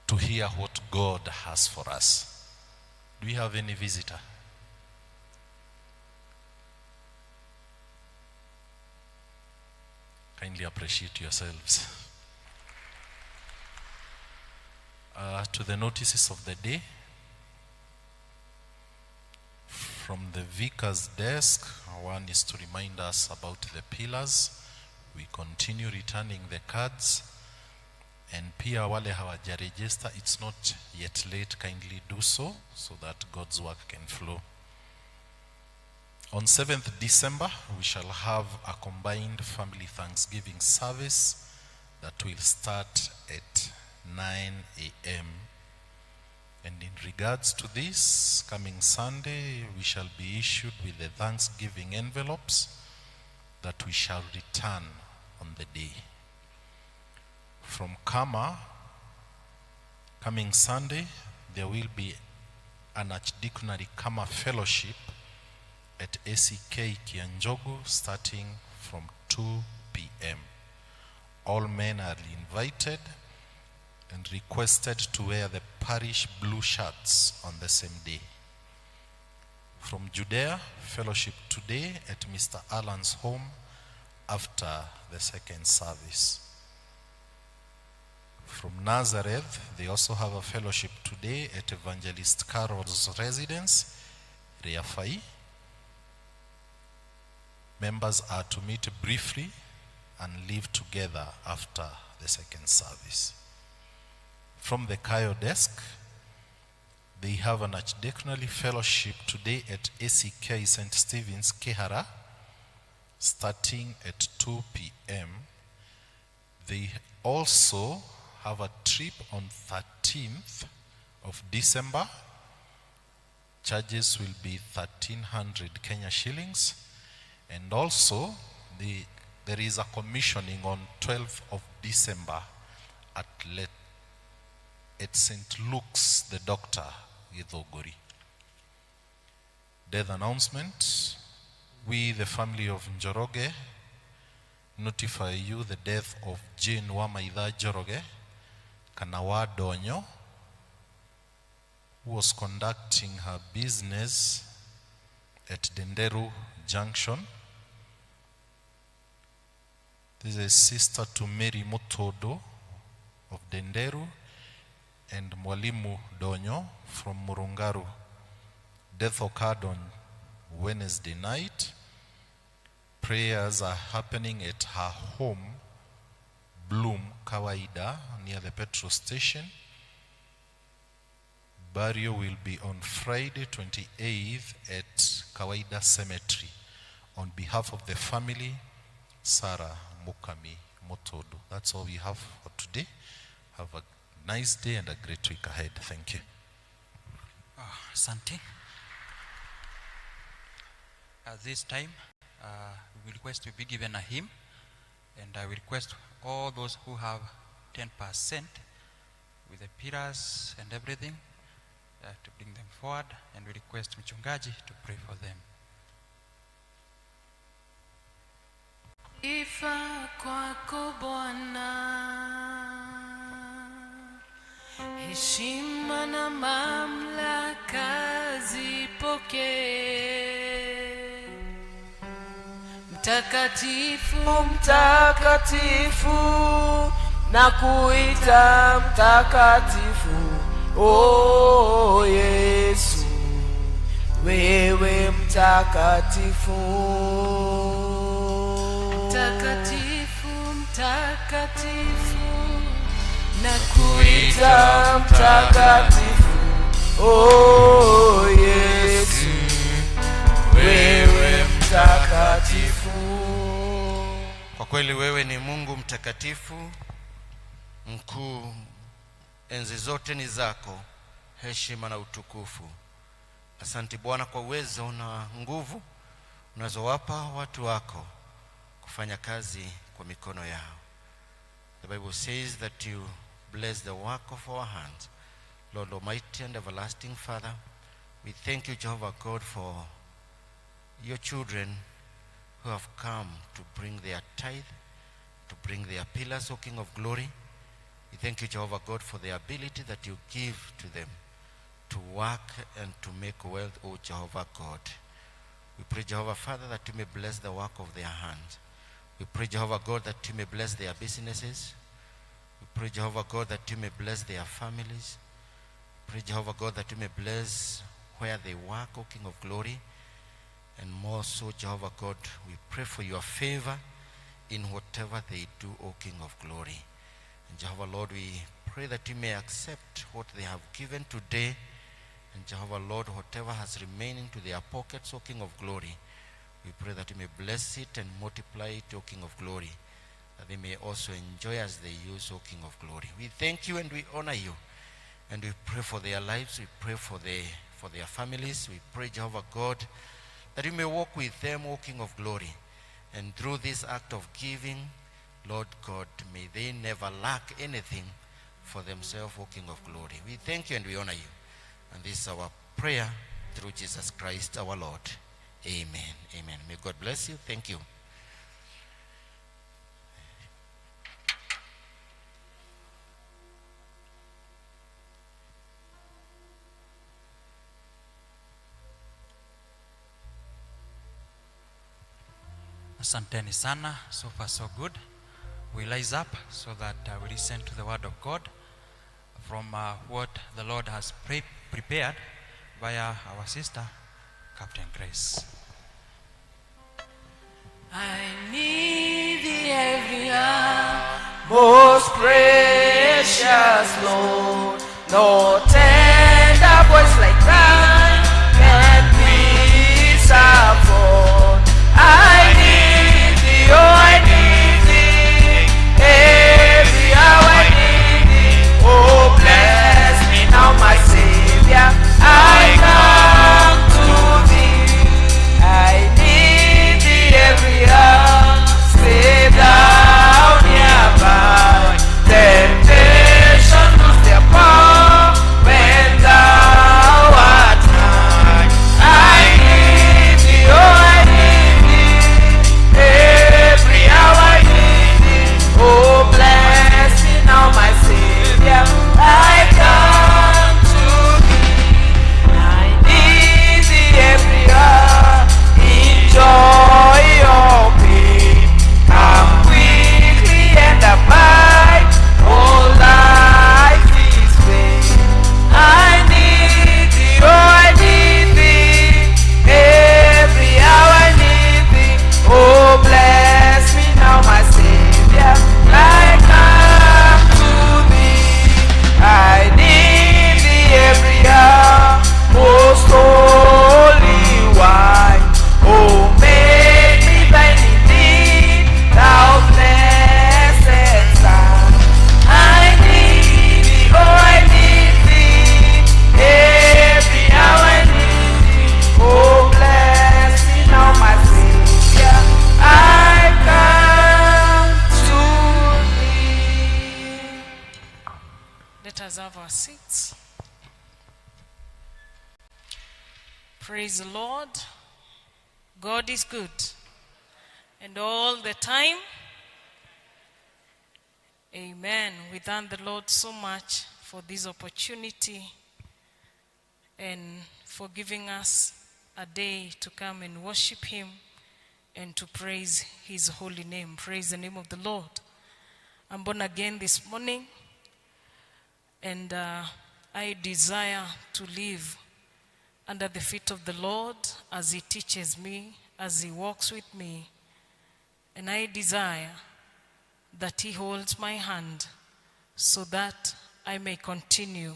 to hear what God has for us. Do we have any visitor? Kindly appreciate yourselves. To the notices of the day, from the vicar's desk, one is to remind us about the pillars. We continue returning the cards, and pia wale hawajaregister, it's not yet late, kindly do so that God's work can flow. On 7th December, we shall have a combined family Thanksgiving service that will start at 9 a.m. And in regards to this, coming Sunday, we shall be issued with the Thanksgiving envelopes that we shall return on the day. From Kama, coming Sunday, there will be an Archdeaconry Kama Fellowship at ACK Kianjogu starting from 2 p.m. All men are invited and requested to wear the parish blue shirts on the same day. From Judea, fellowship today at Mr. Allen's home after the second service. From Nazareth, they also have a fellowship today at Evangelist Carol's residence, Reafai. Members are to meet briefly and live together after the second service. From the Kayo desk, they have an Archdeaconry fellowship today at ACK St. Stephen's Kehara, starting at 2 p.m. They also have a trip on 13th of December. Charges will be 1,300 Kenya shillings. And also, there is a commissioning on 12th of December at St. Luke's, the Doctor, Githogori. Death announcement. We, the family of Njoroge, notify you the death of Jane Wamaitha Njoroge, Kanawa Donyo, who was conducting her business at Denderu Junction. This is a sister to Mary Mutodo of Denderu and Mwalimu Donyo from Murungaru. Death occurred on Wednesday night. Prayers are happening at her home, Bloom, Kawaida, near the petrol station. Burial will be on Friday 28th at Kawaida Cemetery. On behalf of the family, Sarah Mukami Motodo. That's all we have for today. Have a nice day and a great week ahead. Thank you. Asante. At this time, we request to be given a hymn, and I will request all those who have 10% with the pillars and everything to bring them forward, and we request Mchungaji to pray for them. Ifa kwako Bwana, heshima na mamlaka zipokee. Mtakatifu, mtakatifu, na kuita mtakatifu, o Yesu, wewe mtakatifu. mtakatifu, mtakatifu, Na kuita mtakatifu, o Yesu, wewe mtakatifu. Kwa kweli wewe ni Mungu mtakatifu, mkuu, enzi zote ni zako, heshima na utukufu. Asante Bwana kwa uwezo na nguvu unazowapa watu wako kufanya kazi kwa mikono yao. The Bible says that you bless the work of our hands. Lord Almighty and everlasting Father, we thank you, Jehovah God, for your children who have come to bring their tithe, to bring their pillars, O King of glory. We thank you, Jehovah God, for the ability that you give to them to work and to make wealth, O Jehovah God. We pray, Jehovah Father, that you may bless the work of their hands. We pray, Jehovah God, that you may bless their businesses. We pray, Jehovah God, that you may bless their families. We pray, Jehovah God, that you may bless where they work, O King of glory. And more so, Jehovah God, we pray for your favor in whatever they do, O King of glory. And Jehovah Lord, we pray that you may accept what they have given today. And Jehovah Lord, whatever has remaining to their pockets, O King of glory, we pray that you may bless it and multiply it, O King of glory, that they may also enjoy as they use, O King of glory. We thank you and we honor you. And we pray for their lives. We pray for their families. We pray, Jehovah God, that you may walk with them, O King of glory. And through this act of giving, Lord God, may they never lack anything for themselves, O King of glory. We thank you and we honor you. And this is our prayer through Jesus Christ our Lord. Amen. Amen. May God bless you. Thank you. Asanteni sana. So far so good. We rise up so that we listen to the word of God from what the Lord has prepared via our sister, Captain Grace. I need thee every hour, most precious Lord. No tender voice like thine can peace afford. I need thee, oh I need thee, every hour I need thee. Oh bless me now my Savior, I come to thee. I need thee every hour, stay down nearby. Temptation lose their power when thou art nigh. I need thee, oh I need thee, every hour I need thee. Oh bless me now my Savior, I come to thee. I need thee every hour, enjoy your pain. Come quickly and abide, all life is vain. I need thee, oh I need thee, every hour I need thee. Oh bless me now my Savior, I come to thee. I need thee every hour, most holy wine. Oh make me thine indeed, thou blessed Son. I need thee, oh I need thee, every hour I need thee. Oh bless me now my Savior, I come to thee. Let us have our seats. Praise the Lord. God is good. And all the time. Amen. We thank the Lord so much for this opportunity and for giving us a day to come and worship Him and to praise His holy name. Praise the name of the Lord. I'm born again this morning, and I desire to live under the feet of the Lord as He teaches me, as He walks with me. And I desire that He holds my hand so that I may continue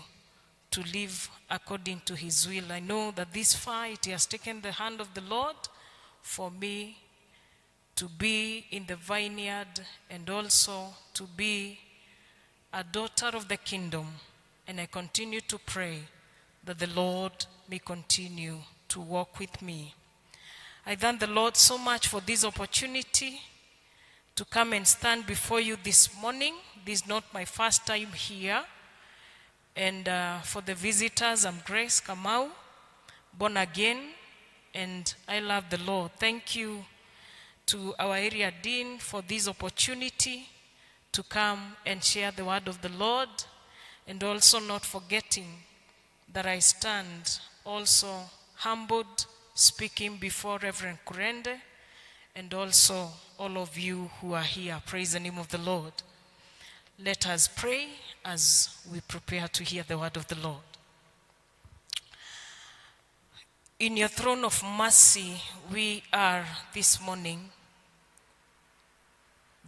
to live according to His will. I know that this fight He has taken the hand of the Lord for me to be in the vineyard and also to be a daughter of the kingdom. And I continue to pray that the Lord may continue to walk with me. I thank the Lord so much for this opportunity to come and stand before you this morning. This is not my first time here. And for the visitors, I'm Grace Kamau, born again, and I love the Lord. Thank you to our area dean for this opportunity to come and share the word of the Lord, and also not forgetting that I stand also humbled, speaking before Reverend Kurende, and also all of you who are here. Praise the name of the Lord. Let us pray as we prepare to hear the word of the Lord. In your throne of mercy, we are this morning,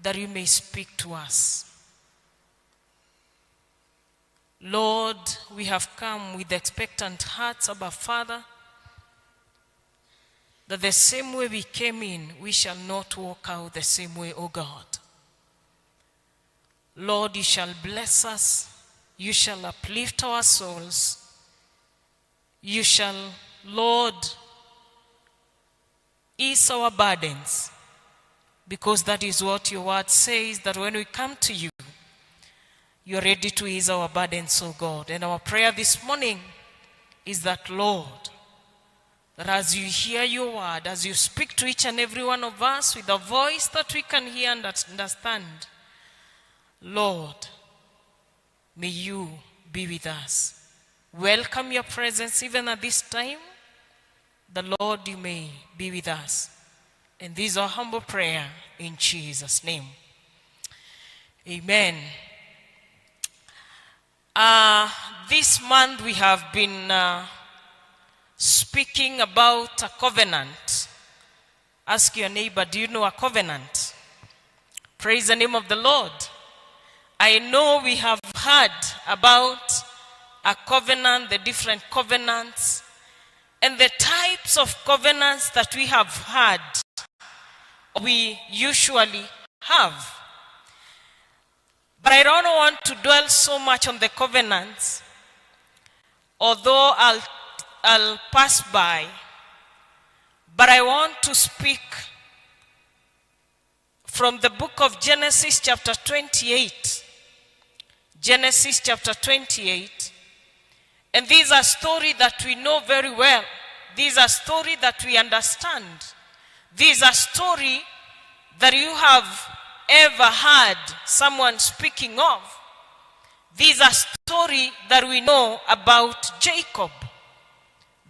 that you may speak to us. Lord, we have come with expectant hearts, Abba Father, that the same way we came in, we shall not walk out the same way, O God. Lord, you shall bless us. You shall uplift our souls. You shall, Lord, ease our burdens, because that is what your word says, that when we come to you, you're ready to ease our burdens, O God. And our prayer this morning is that, Lord, that as you hear your word, as you speak to each and every one of us with a voice that we can hear and understand, Lord, may you be with us. Welcome your presence even at this time. The Lord, you may be with us. And this is our humble prayer in Jesus' name. Amen. This month we have been speaking about a covenant. Ask your neighbor, do you know a covenant? Praise the name of the Lord. I know we have heard about a covenant, the different covenants, and the types of covenants that we have had, we usually have. But I don't want to dwell so much on the covenants, although I'll pass by. But I want to speak from the book of Genesis chapter 28. Genesis chapter 28. And these are stories that we know very well. These are stories that we understand. These are stories that you have ever heard someone speaking of. These are stories that we know about Jacob,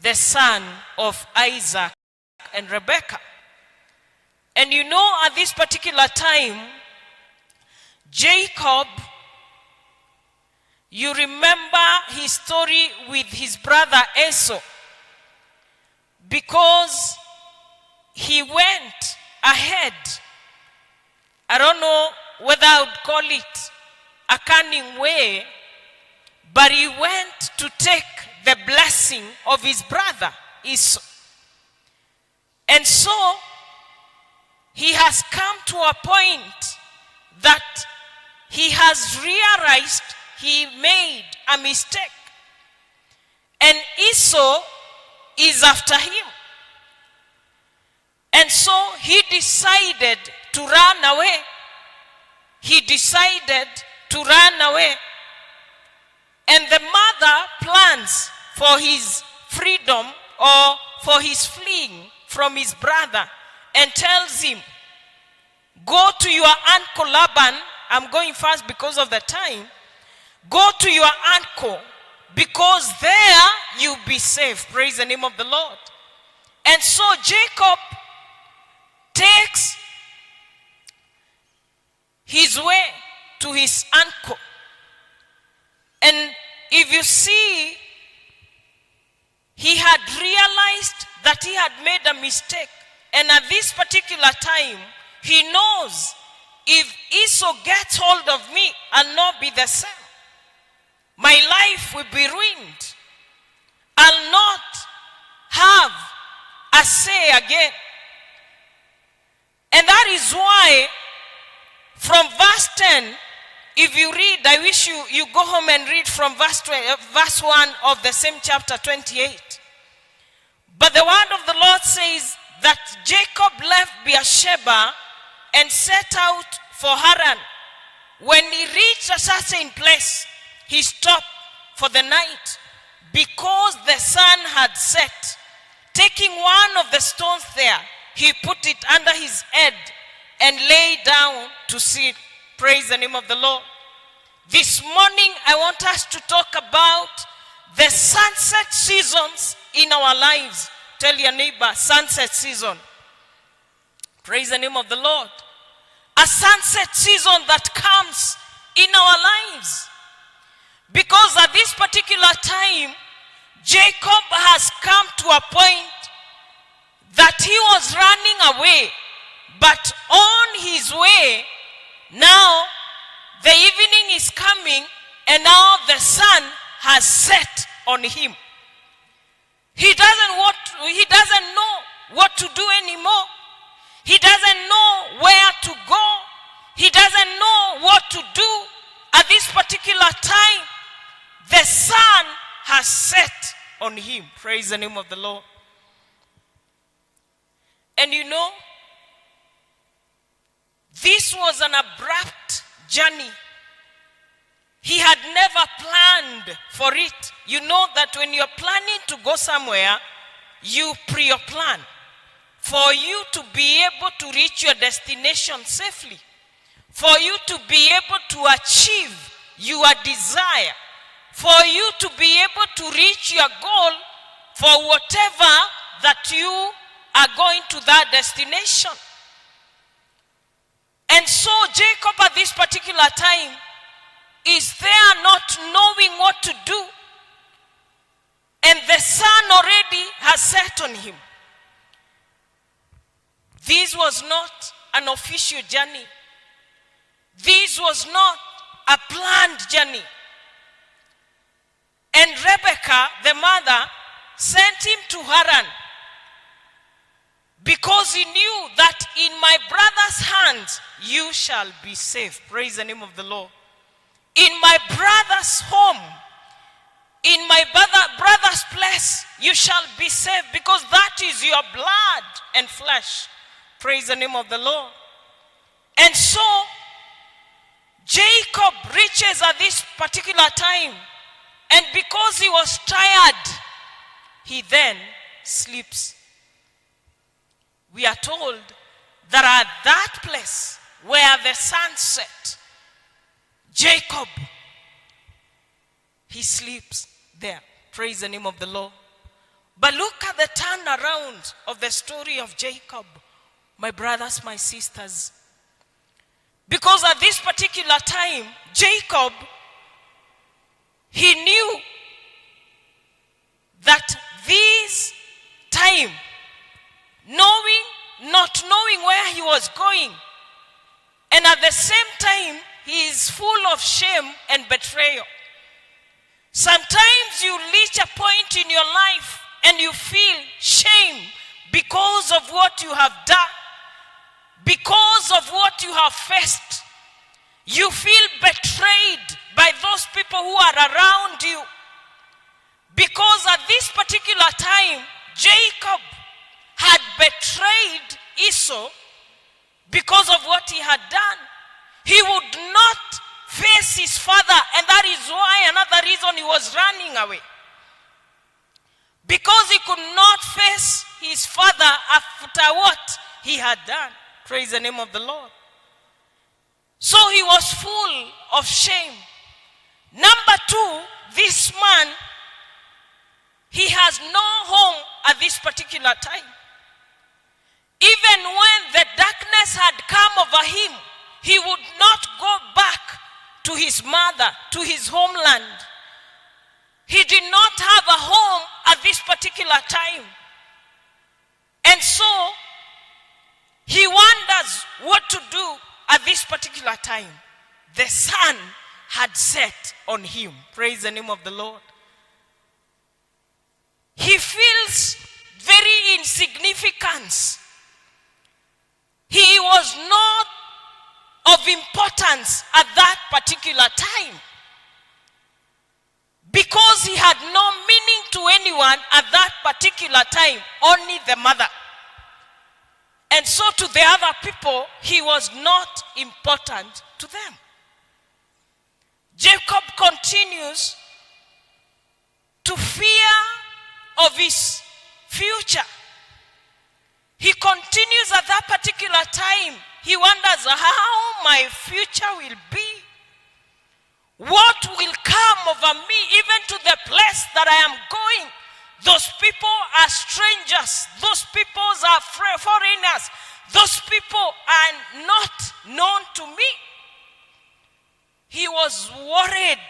the son of Isaac and Rebekah. And you know, at this particular time, Jacob, you remember his story with his brother Esau, because he went ahead. I don't know whether I would call it a cunning way, but he went to take the blessing of his brother Esau. And so he has come to a point that he has realized he made a mistake. And Esau is after him. And so he decided to run away. He decided to run away. And the mother plans for his freedom or for his fleeing from his brother and tells him, go to your uncle Laban. I'm going fast because of the time. Go to your uncle, because there you'll be safe. Praise the name of the Lord. And so Jacob takes his way to his uncle. And if you see, he had realized that he had made a mistake. And at this particular time, he knows, if Esau gets hold of me, I'll not be the same. My life will be ruined. I'll not have a say again. And that is why, from verse 10 If you read, I wish you go home and read from verse 1 of the same chapter 28. But the word of the Lord says that Jacob left Beersheba and set out for Haran. When he reached a certain place, he stopped for the night because the sun had set. Taking one of the stones there, he put it under his head and lay down to sleep. Praise the name of the Lord. This morning, I want us to talk about the sunset seasons in our lives. Tell your neighbor, sunset season. Praise the name of the Lord. A sunset season that comes in our lives. Because at this particular time, Jacob has come to a point that he was running away. But on his way, now the evening is coming and now the sun has set on him. He doesn't know what to do anymore. He doesn't know where to go. He doesn't know what to do. At this particular time, the sun has set on him. Praise the name of the Lord. And you know, this was an abrupt journey. He had never planned for it. You know that when you're planning to go somewhere, you pre-plan for you to be able to reach your destination safely, for you to be able to achieve your desire, for you to be able to reach your goal for whatever that you are going to that destination. And so Jacob at this particular time is there not knowing what to do. And the sun already has set on him. This was not an official journey. This was not a planned journey. And Rebekah, the mother, sent him to Haran because he knew that in my brother's hands you shall be safe. Praise the name of the Lord. In my brother's home, in my brother's place, you shall be safe because that is your blood and flesh. Praise the name of the Lord. And so, Jacob reaches at this particular time, and because he was tired, he then sleeps. We are told that at that place where the sun set, Jacob, he sleeps there. Praise the name of the Lord. But look at the turnaround of the story of Jacob, my brothers, my sisters. Because at this particular time, Jacob, he knew that this time, not knowing where he was going, and at the same time, he is full of shame and betrayal. Sometimes you reach a point in your life and you feel shame because of what you have done, because of what you have faced. You feel betrayed by those people who are around you. Because at this particular time, Jacob had betrayed Esau because of what he had done. He would not face his father, and that is why another reason he was running away. Because he could not face his father after what he had done. Praise the name of the Lord. So he was full of shame. Number two, this man, he has no home at this particular time. Even when the darkness had come over him, he would not go back to his mother, to his homeland. He did not have a home at this particular time. And so, he wonders what to do at this particular time. The sun had set on him. Praise the name of the Lord. He feels very insignificant. He was not of importance at that particular time. Because he had no meaning to anyone at that particular time, only the mother. And so to the other people, he was not important to them. Jacob continues to fear of his future. He continues at that particular time. He wonders how my future will be. What will come over me, even to the place that I am going? Those people are strangers. Those people are foreigners. Those people are not known to me. He was worried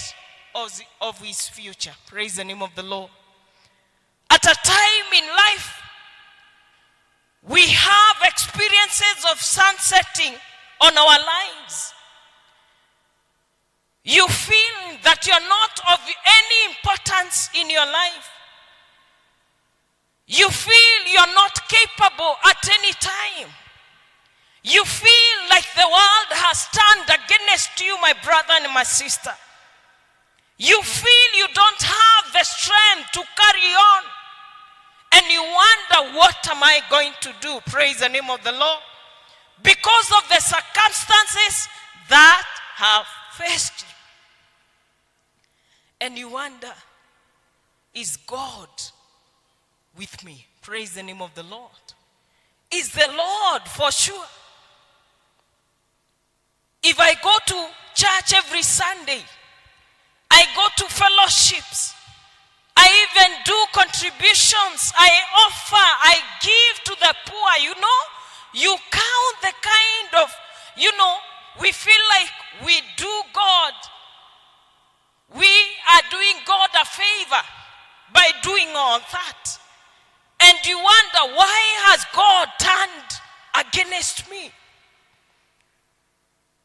of his future. Praise the name of the Lord. At a time in life, we have experiences of sunsetting on our lives. You feel that you're not of any importance in your life. You feel you're not capable at any time. You feel like the world has turned against you, my brother and my sister. You feel you don't have the strength to carry on. And you wonder, what am I going to do? Praise the name of the Lord. Because of the circumstances that have faced you. And you wonder, is God with me? Praise the name of the Lord. Is the Lord for sure? If I go to church every Sunday, I go to fellowships, I even do contributions, I offer, I give to the poor, you count the kind of, we feel like we do God. We are doing God a favor by doing all that. And you wonder, why has God turned against me?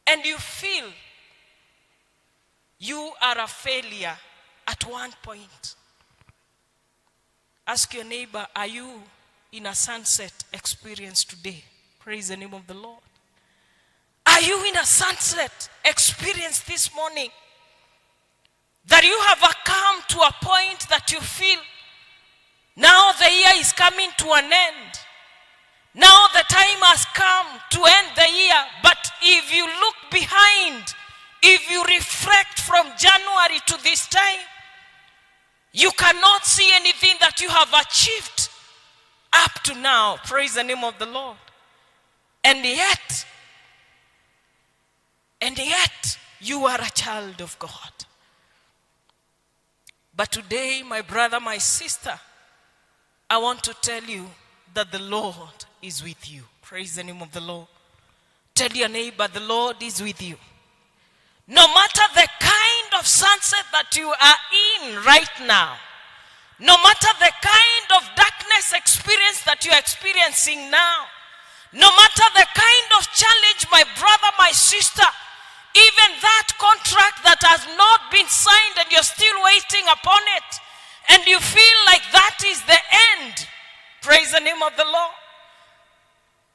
And you feel you are a failure at one point. Ask your neighbor, are you in a sunset experience today? Praise the name of the Lord. Are you in a sunset experience this morning? That you have come to a point that you feel, now the year is coming to an end. Now the time has come to end the year. But if you look behind, if you reflect from January to this time, you cannot see anything that you have achieved up to now. Praise the name of the Lord. And yet, you are a child of God. But today, my brother, my sister, I want to tell you that the Lord is with you. Praise the name of the Lord. Tell your neighbor, the Lord is with you. No matter the kind of sunset that you are in right now, no matter the kind of darkness experience that you are experiencing now, no matter the kind of challenge, my brother, my sister, even that contract that has not been signed and you're still waiting upon it, and you feel like that is the end, praise the name of the Lord.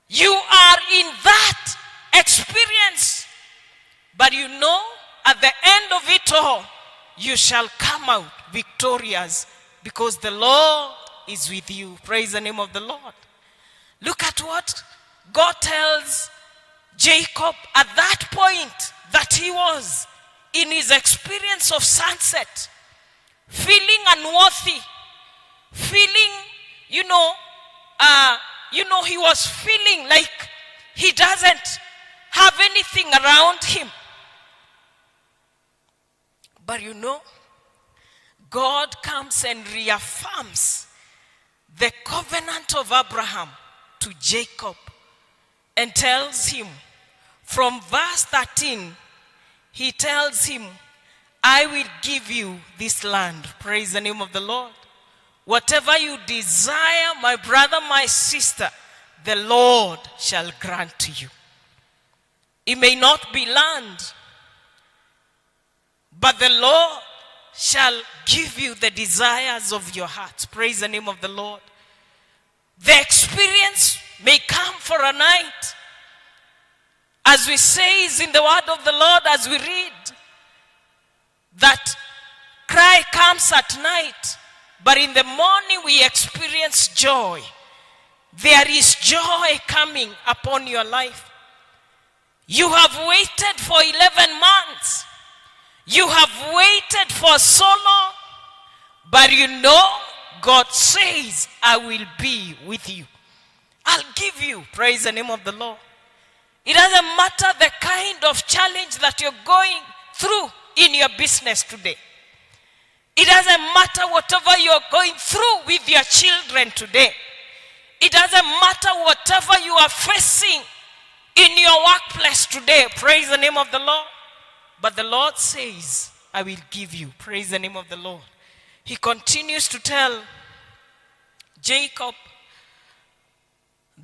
You are in that experience, but at the end of it all, you shall come out victorious because the Lord is with you. Praise the name of the Lord. Look at what God tells Jacob at that point that he was in his experience of sunset, feeling unworthy, feeling, he was feeling like he doesn't have anything around him. But God comes and reaffirms the covenant of Abraham to Jacob and tells him, from verse 13, he tells him, I will give you this land. Praise the name of the Lord. Whatever you desire, my brother, my sister, the Lord shall grant to you. It may not be land, but the Lord shall give you the desires of your heart. Praise the name of the Lord. The experience may come for a night. As we say in the word of the Lord, as we read, that cry comes at night, but in the morning we experience joy. There is joy coming upon your life. You have waited for 11 months. You have waited for so long, but you know God says, I will be with you. I'll give you. Praise the name of the Lord. It doesn't matter the kind of challenge that you're going through in your business today. It doesn't matter whatever you're going through with your children today. It doesn't matter whatever you are facing in your workplace today. Praise the name of the Lord. But the Lord says, I will give you. Praise the name of the Lord. He continues to tell Jacob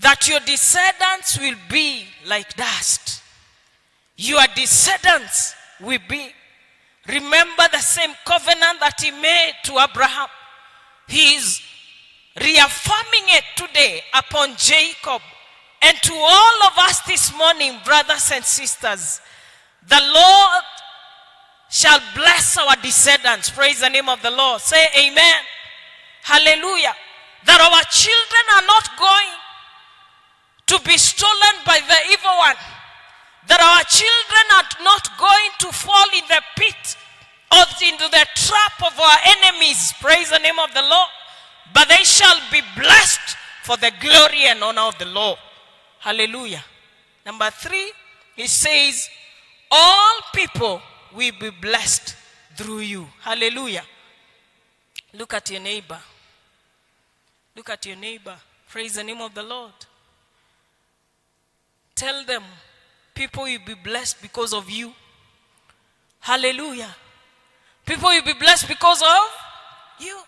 that your descendants will be like dust. Your descendants will be. Remember the same covenant that he made to Abraham. He is reaffirming it today upon Jacob and to all of us this morning, brothers and sisters. The Lord shall bless our descendants. Praise the name of the Lord. Say amen. Hallelujah. That our children are not going to be stolen by the evil one. That our children are not going to fall in the pit or into the trap of our enemies. Praise the name of the Lord. But they shall be blessed for the glory and honor of the Lord. Hallelujah. Number 3, he says, all people will be blessed through you. Hallelujah. Look at your neighbor. Look at your neighbor. Praise the name of the Lord. Tell them, people will be blessed because of you. Hallelujah. People will be blessed because of you.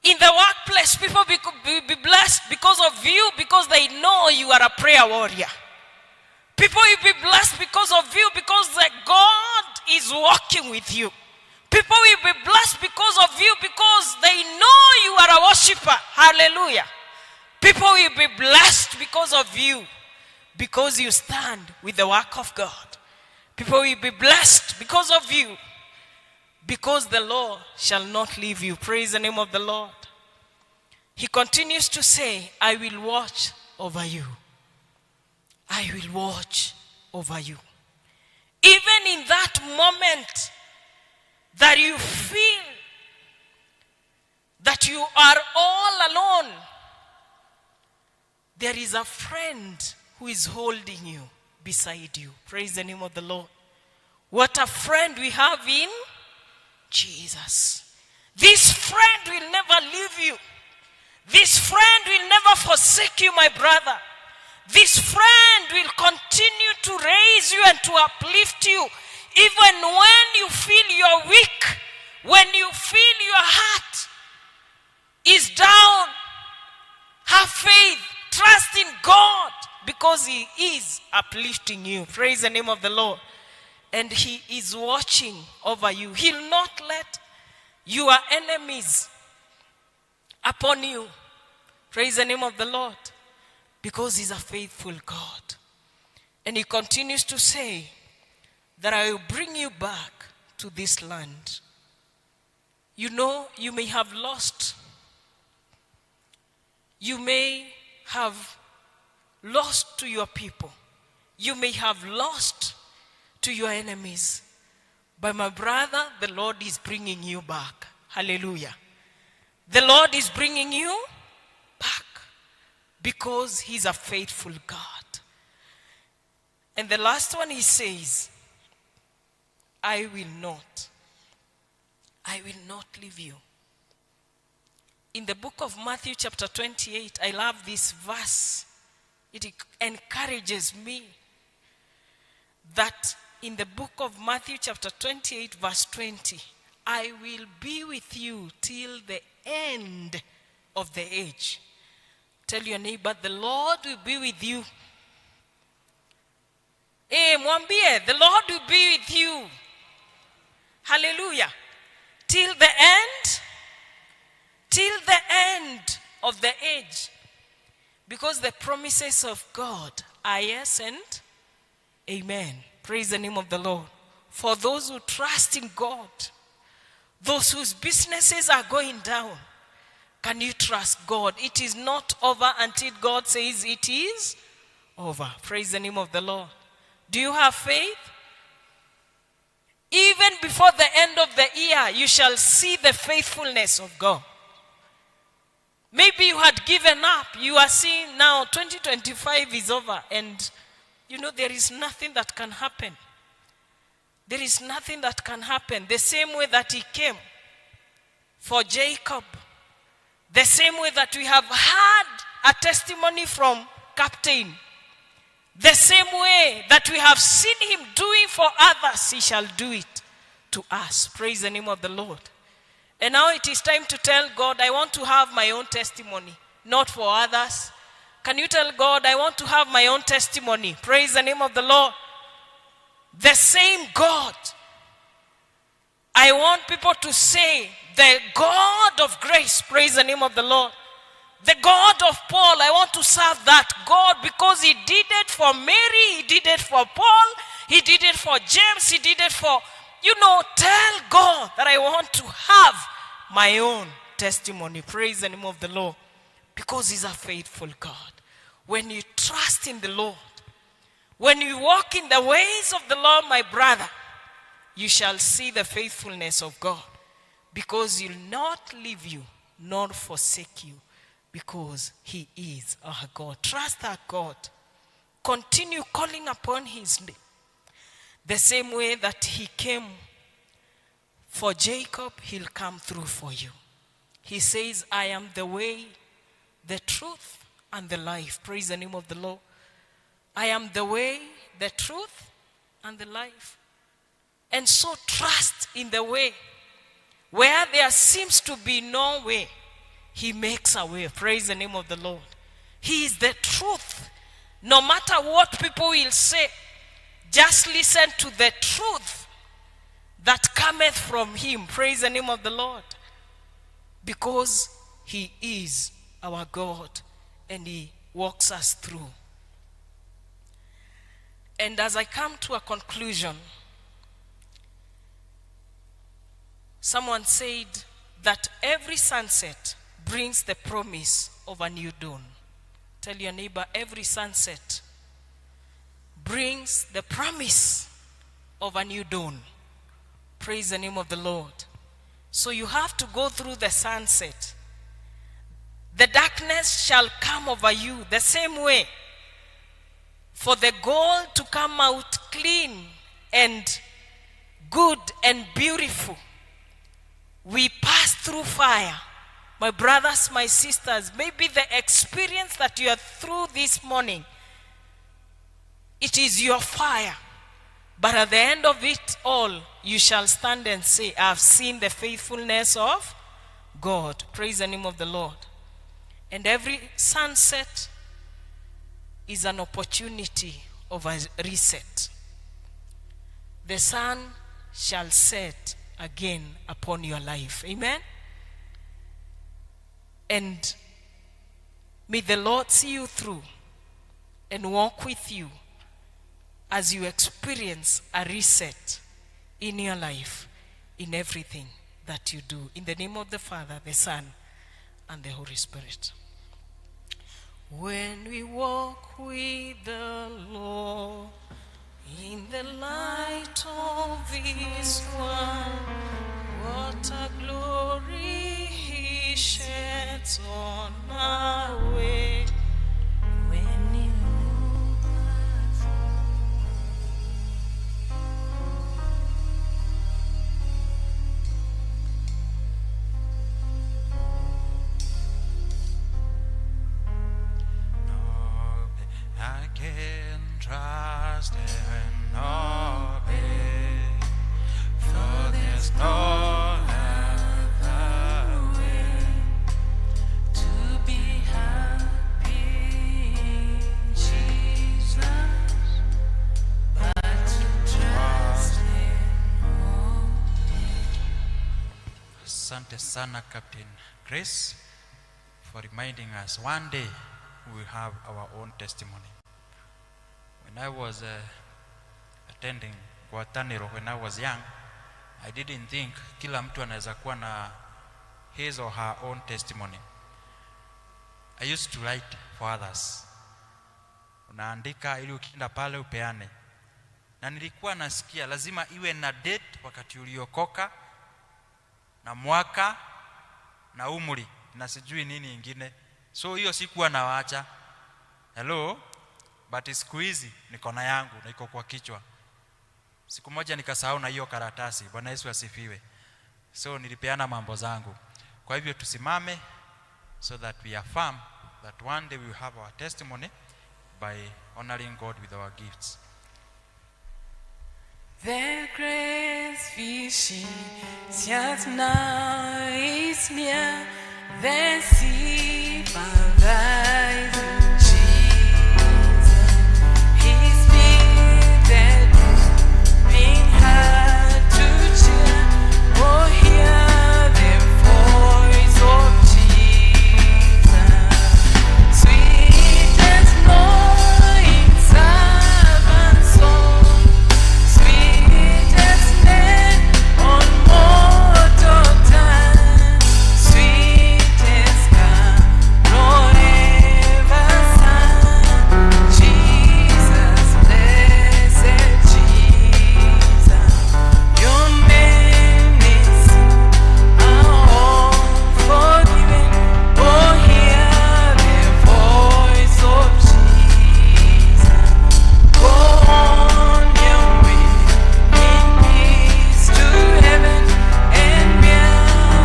In the workplace, people will be blessed because of you, because they know you are a prayer warrior. People will be blessed because of you, because the God is walking with you. People will be blessed because of you, because they know you are a worshiper. Hallelujah. People will be blessed because of you, because you stand with the work of God. People will be blessed because of you, because the Lord shall not leave you. Praise the name of the Lord. He continues to say, I will watch over you. I will watch over you. Even in that moment that you feel that you are all alone, there is a friend who is holding you beside you. Praise the name of the Lord. What a friend we have in Jesus. This friend will never leave you. This friend will never forsake you, my brother. This friend will continue to raise you and to uplift you, even when you feel you're weak, when you feel your heart is down. Have faith, trust in God, because He is uplifting you. Praise the name of the Lord. And He is watching over you. He'll not let your enemies upon you. Praise the name of the Lord. Because He's a faithful God. And He continues to say that I will bring you back to this land. You know, you may have lost. You may have lost to your people. You may have lost to your enemies. But my brother, the Lord is bringing you back. Hallelujah. The Lord is bringing you back because He's a faithful God. And the last one He says, I will not leave you. In the book of Matthew chapter 28, I love this verse. It encourages me that in the book of Matthew chapter 28 verse 20, I will be with you till the end of the age. Tell your neighbor, the Lord will be with you. Mwambie, the Lord will be with you. Hallelujah. Till the end of the age. Because the promises of God are yes and Amen. Praise the name of the Lord. For those who trust in God, those whose businesses are going down, can you trust God? It is not over until God says it is over. Praise the name of the Lord. Do you have faith? Even before the end of the year, you shall see the faithfulness of God. Maybe you had given up. You are seeing now 2025 is over and you know there is nothing that can happen. There is nothing that can happen. The same way that he came for Jacob. The same way that we have had a testimony from Captain. The same way that we have seen him doing for others, he shall do it to us. Praise the name of the Lord. And now it is time to tell God, I want to have my own testimony, not for others. Can you tell God, I want to have my own testimony? Praise the name of the Lord. The same God. I want people to say, the God of grace, praise the name of the Lord. The God of Paul, I want to serve that God because he did it for Mary, he did it for Paul, he did it for James, he did it for, tell God that I want to have my own testimony. Praise the name of the Lord. Because he's a faithful God. When you trust in the Lord, when you walk in the ways of the Lord, my brother, you shall see the faithfulness of God. Because he'll not leave you, nor forsake you. Because he is our God. Trust our God. Continue calling upon his name. The same way that he came for Jacob, he'll come through for you. He says, I am the way, the truth, and the life. Praise the name of the Lord. I am the way, the truth, and the life. And so trust in the way. Where there seems to be no way, he makes a way. Praise the name of the Lord. He is the truth. No matter what people will say, just listen to the truth that cometh from him. Praise the name of the Lord. Because he is our God and he walks us through. And as I come to a conclusion, someone said that every sunset brings the promise of a new dawn. Tell your neighbor, every sunset brings the promise of a new dawn. Praise the name of the Lord. So you have to go through the sunset. The darkness shall come over you the same way. For the gold to come out clean and good and beautiful, we pass through fire. My brothers, my sisters, maybe the experience that you are through this morning, it is your fire. But at the end of it all, you shall stand and say, I have seen the faithfulness of God. Praise the name of the Lord. And every sunset is an opportunity of a reset. The sun shall set again upon your life. Amen? And may the Lord see you through and walk with you as you experience a reset in your life, in everything that you do. In the name of the Father, the Son, and the Holy Spirit. When we walk with the Lord in the light of His word, what a glory He sheds on our way. When He moves us, I can trust and obey, for there's no other way To be happy in Jesus, but to trust Him only. Asante sana Captain Grace for reminding us one day we will have our own testimony. When I was attending Guataniro when I was young, I didn't think kila mtu anaweza kuwa na his or her own testimony. I used to write for others. Unaandika ili ukienda pale upeane. Na nilikuwa nasikia lazima iwe na date wakati uliokoka na mwaka na umri na sijui nini ingine. So hiyo sikuwa nawaacha. Hello, but siku hizi niko na yangu na iko kwa kichwa. Siku moja nikasahau na hiyo karatasi. Bwana Yesu asifiwe. So nilipeana mambo zangu. Kwa hivyo tusimame so that we affirm that one day we will have our testimony by honoring God with our gifts. The great fishing just now is near the sea paradise in Jesus. His been being hard to cheer. Oh, hear the voice of Jesus. Sweet as morning servant song. Sweet as rain on mortal time. Sweet as carol ever sung. Jesus, blessed Jesus, your name is all forgiven. Oh, hear the voice of Jesus. Go on your way in peace to heaven and bear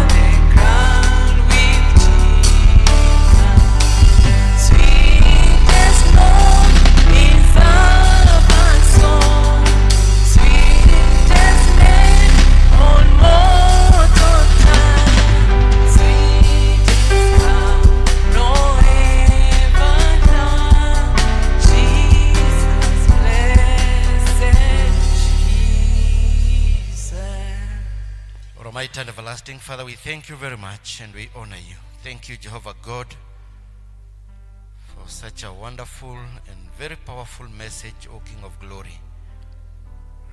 the crown with Jesus. Sweet as morning servant song, sweet as rain on mortal time, sweet as carol ever done. Jesus, blessed Jesus. Lord Almighty and everlasting Father, we thank you very much and we honor you. Thank you, Jehovah God, for such a wonderful and very powerful message, O King of Glory,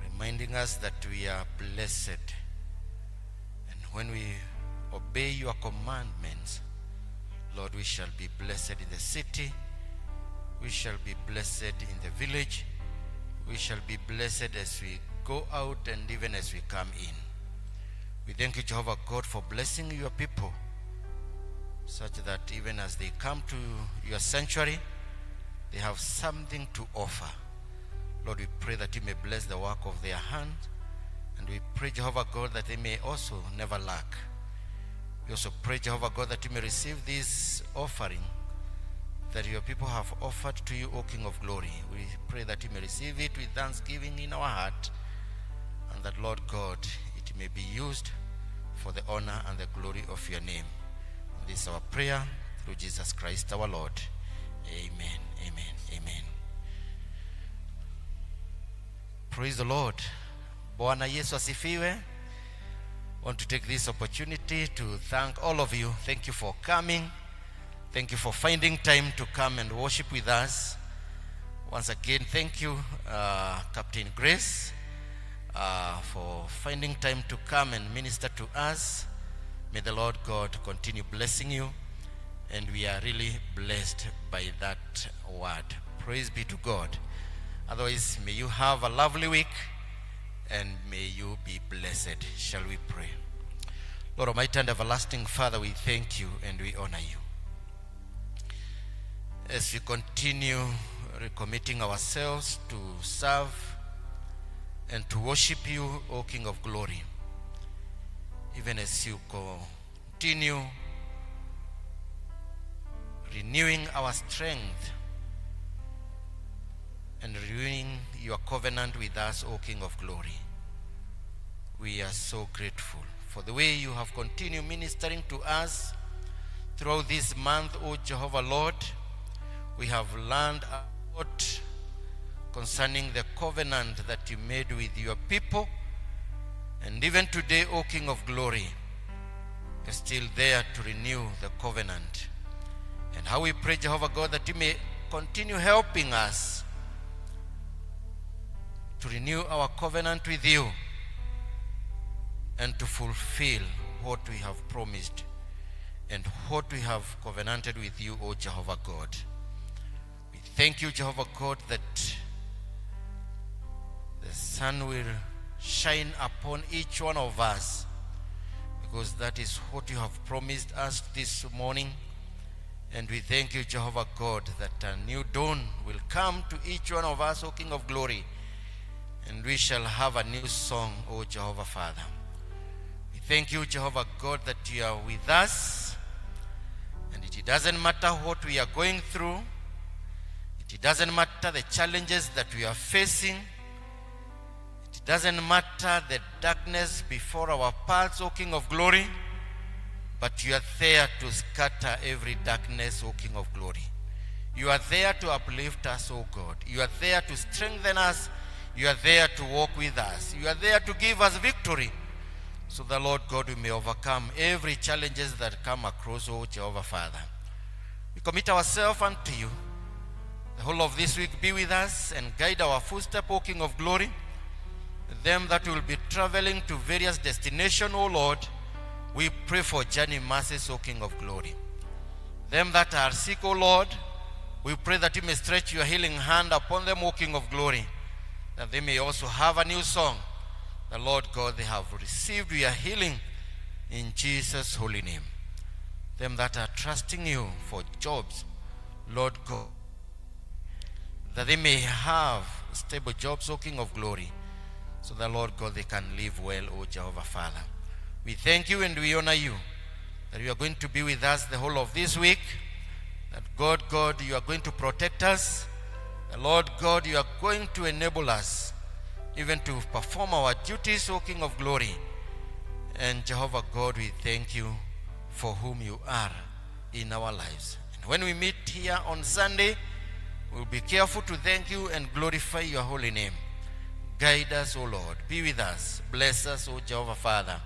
reminding us that we are blessed. And when we obey your commandments, Lord, we shall be blessed in the city, we shall be blessed in the village, we shall be blessed as we go out and even as we come in. We thank you, Jehovah God, for blessing your people, such that even as they come to your sanctuary, they have something to offer. Lord, we pray that you may bless the work of their hands, and we pray, Jehovah God, that they may also never lack. We also pray, Jehovah God, that you may receive this offering that your people have offered to you, O King of Glory. We pray that you may receive it with thanksgiving in our heart, and that, Lord God, it may be used for the honor and the glory of your name. This is our prayer through Jesus Christ our Lord. Amen, amen, amen. Praise the Lord. Bwana Yesu asifiwe. I want to take this opportunity to thank all of you. Thank you for coming. Thank you for finding time to come and worship with us. Once again, thank you, Captain Grace, for finding time to come and minister to us. May the Lord God continue blessing you, and we are really blessed by that word. Praise be to God. Otherwise, may you have a lovely week, and may you be blessed. Shall we pray? Lord Almighty and everlasting Father, we thank you and we honor you. As we continue recommitting ourselves to serve and to worship you, O King of Glory, even as you continue renewing our strength and renewing your covenant with us, O King of Glory, we are so grateful for the way you have continued ministering to us throughout this month, O Jehovah Lord. We have learned a lot concerning the covenant that you made with your people. And even today, O King of Glory, you're still there to renew the covenant. And how we pray, Jehovah God, that you may continue helping us to renew our covenant with you and to fulfill what we have promised and what we have covenanted with you, O Jehovah God. We thank you, Jehovah God, that the sun will shine upon each one of us, because that is what you have promised us this morning. And we thank you, Jehovah God, that a new dawn will come to each one of us, O King of Glory, and we shall have a new song, O Jehovah Father. We thank you, Jehovah God, that you are with us, and it doesn't matter what we are going through. It doesn't matter the challenges that we are facing. It doesn't matter the darkness before our paths, O King of Glory, but you are there to scatter every darkness, O King of Glory. You are there to uplift us, O God. You are there to strengthen us. You are there to walk with us. You are there to give us victory, so the Lord God, we may overcome every challenges that come across, O Jehovah Father. We commit ourselves unto you. The whole of this week be with us and guide our footsteps, O King of Glory. Them that will be traveling to various destinations, O Lord, we pray for journey mercies, O King of Glory. Them that are sick, O Lord, we pray that you may stretch your healing hand upon them, O King of Glory, that they may also have a new song. The Lord God, they have received your healing in Jesus' holy name. Them that are trusting you for jobs, Lord God, that they may have stable jobs, O King of Glory, so the Lord God, they can live well, O Jehovah Father. We thank you and we honor you that you are going to be with us the whole of this week, that God, you are going to protect us. The Lord God, you are going to enable us even to perform our duties, O King of Glory. And Jehovah God, we thank you for whom you are in our lives. And when we meet here on Sunday, we'll be careful to thank you and glorify your holy name. Guide us, O Lord. Be with us. Bless us, O Jehovah Father,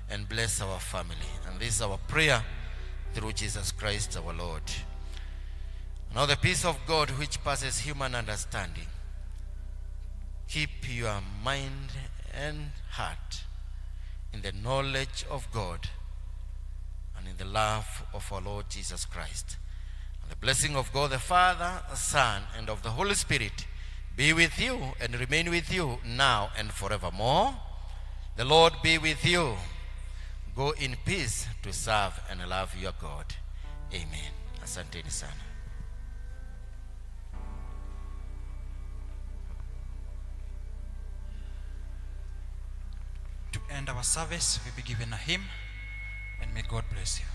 and bless our family. And this is our prayer through Jesus Christ our Lord. Now the peace of God, which passes human understanding, keep your mind and heart in the knowledge of God and in the love of our Lord Jesus Christ. And the blessing of God the Father, the Son, and of the Holy Spirit be with you and remain with you now and forevermore. The Lord be with you. Go in peace to serve and love your God. Amen. Asanteni sana. To end our service, we'll be given a hymn, and may God bless you.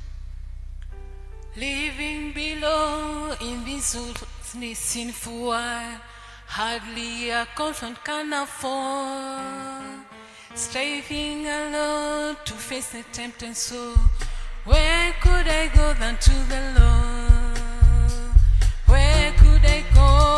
Living below in this sinful world, hardly a comfort can afford. Striving alone to face the tempting soul, where could I go than to the Lord? Where could I go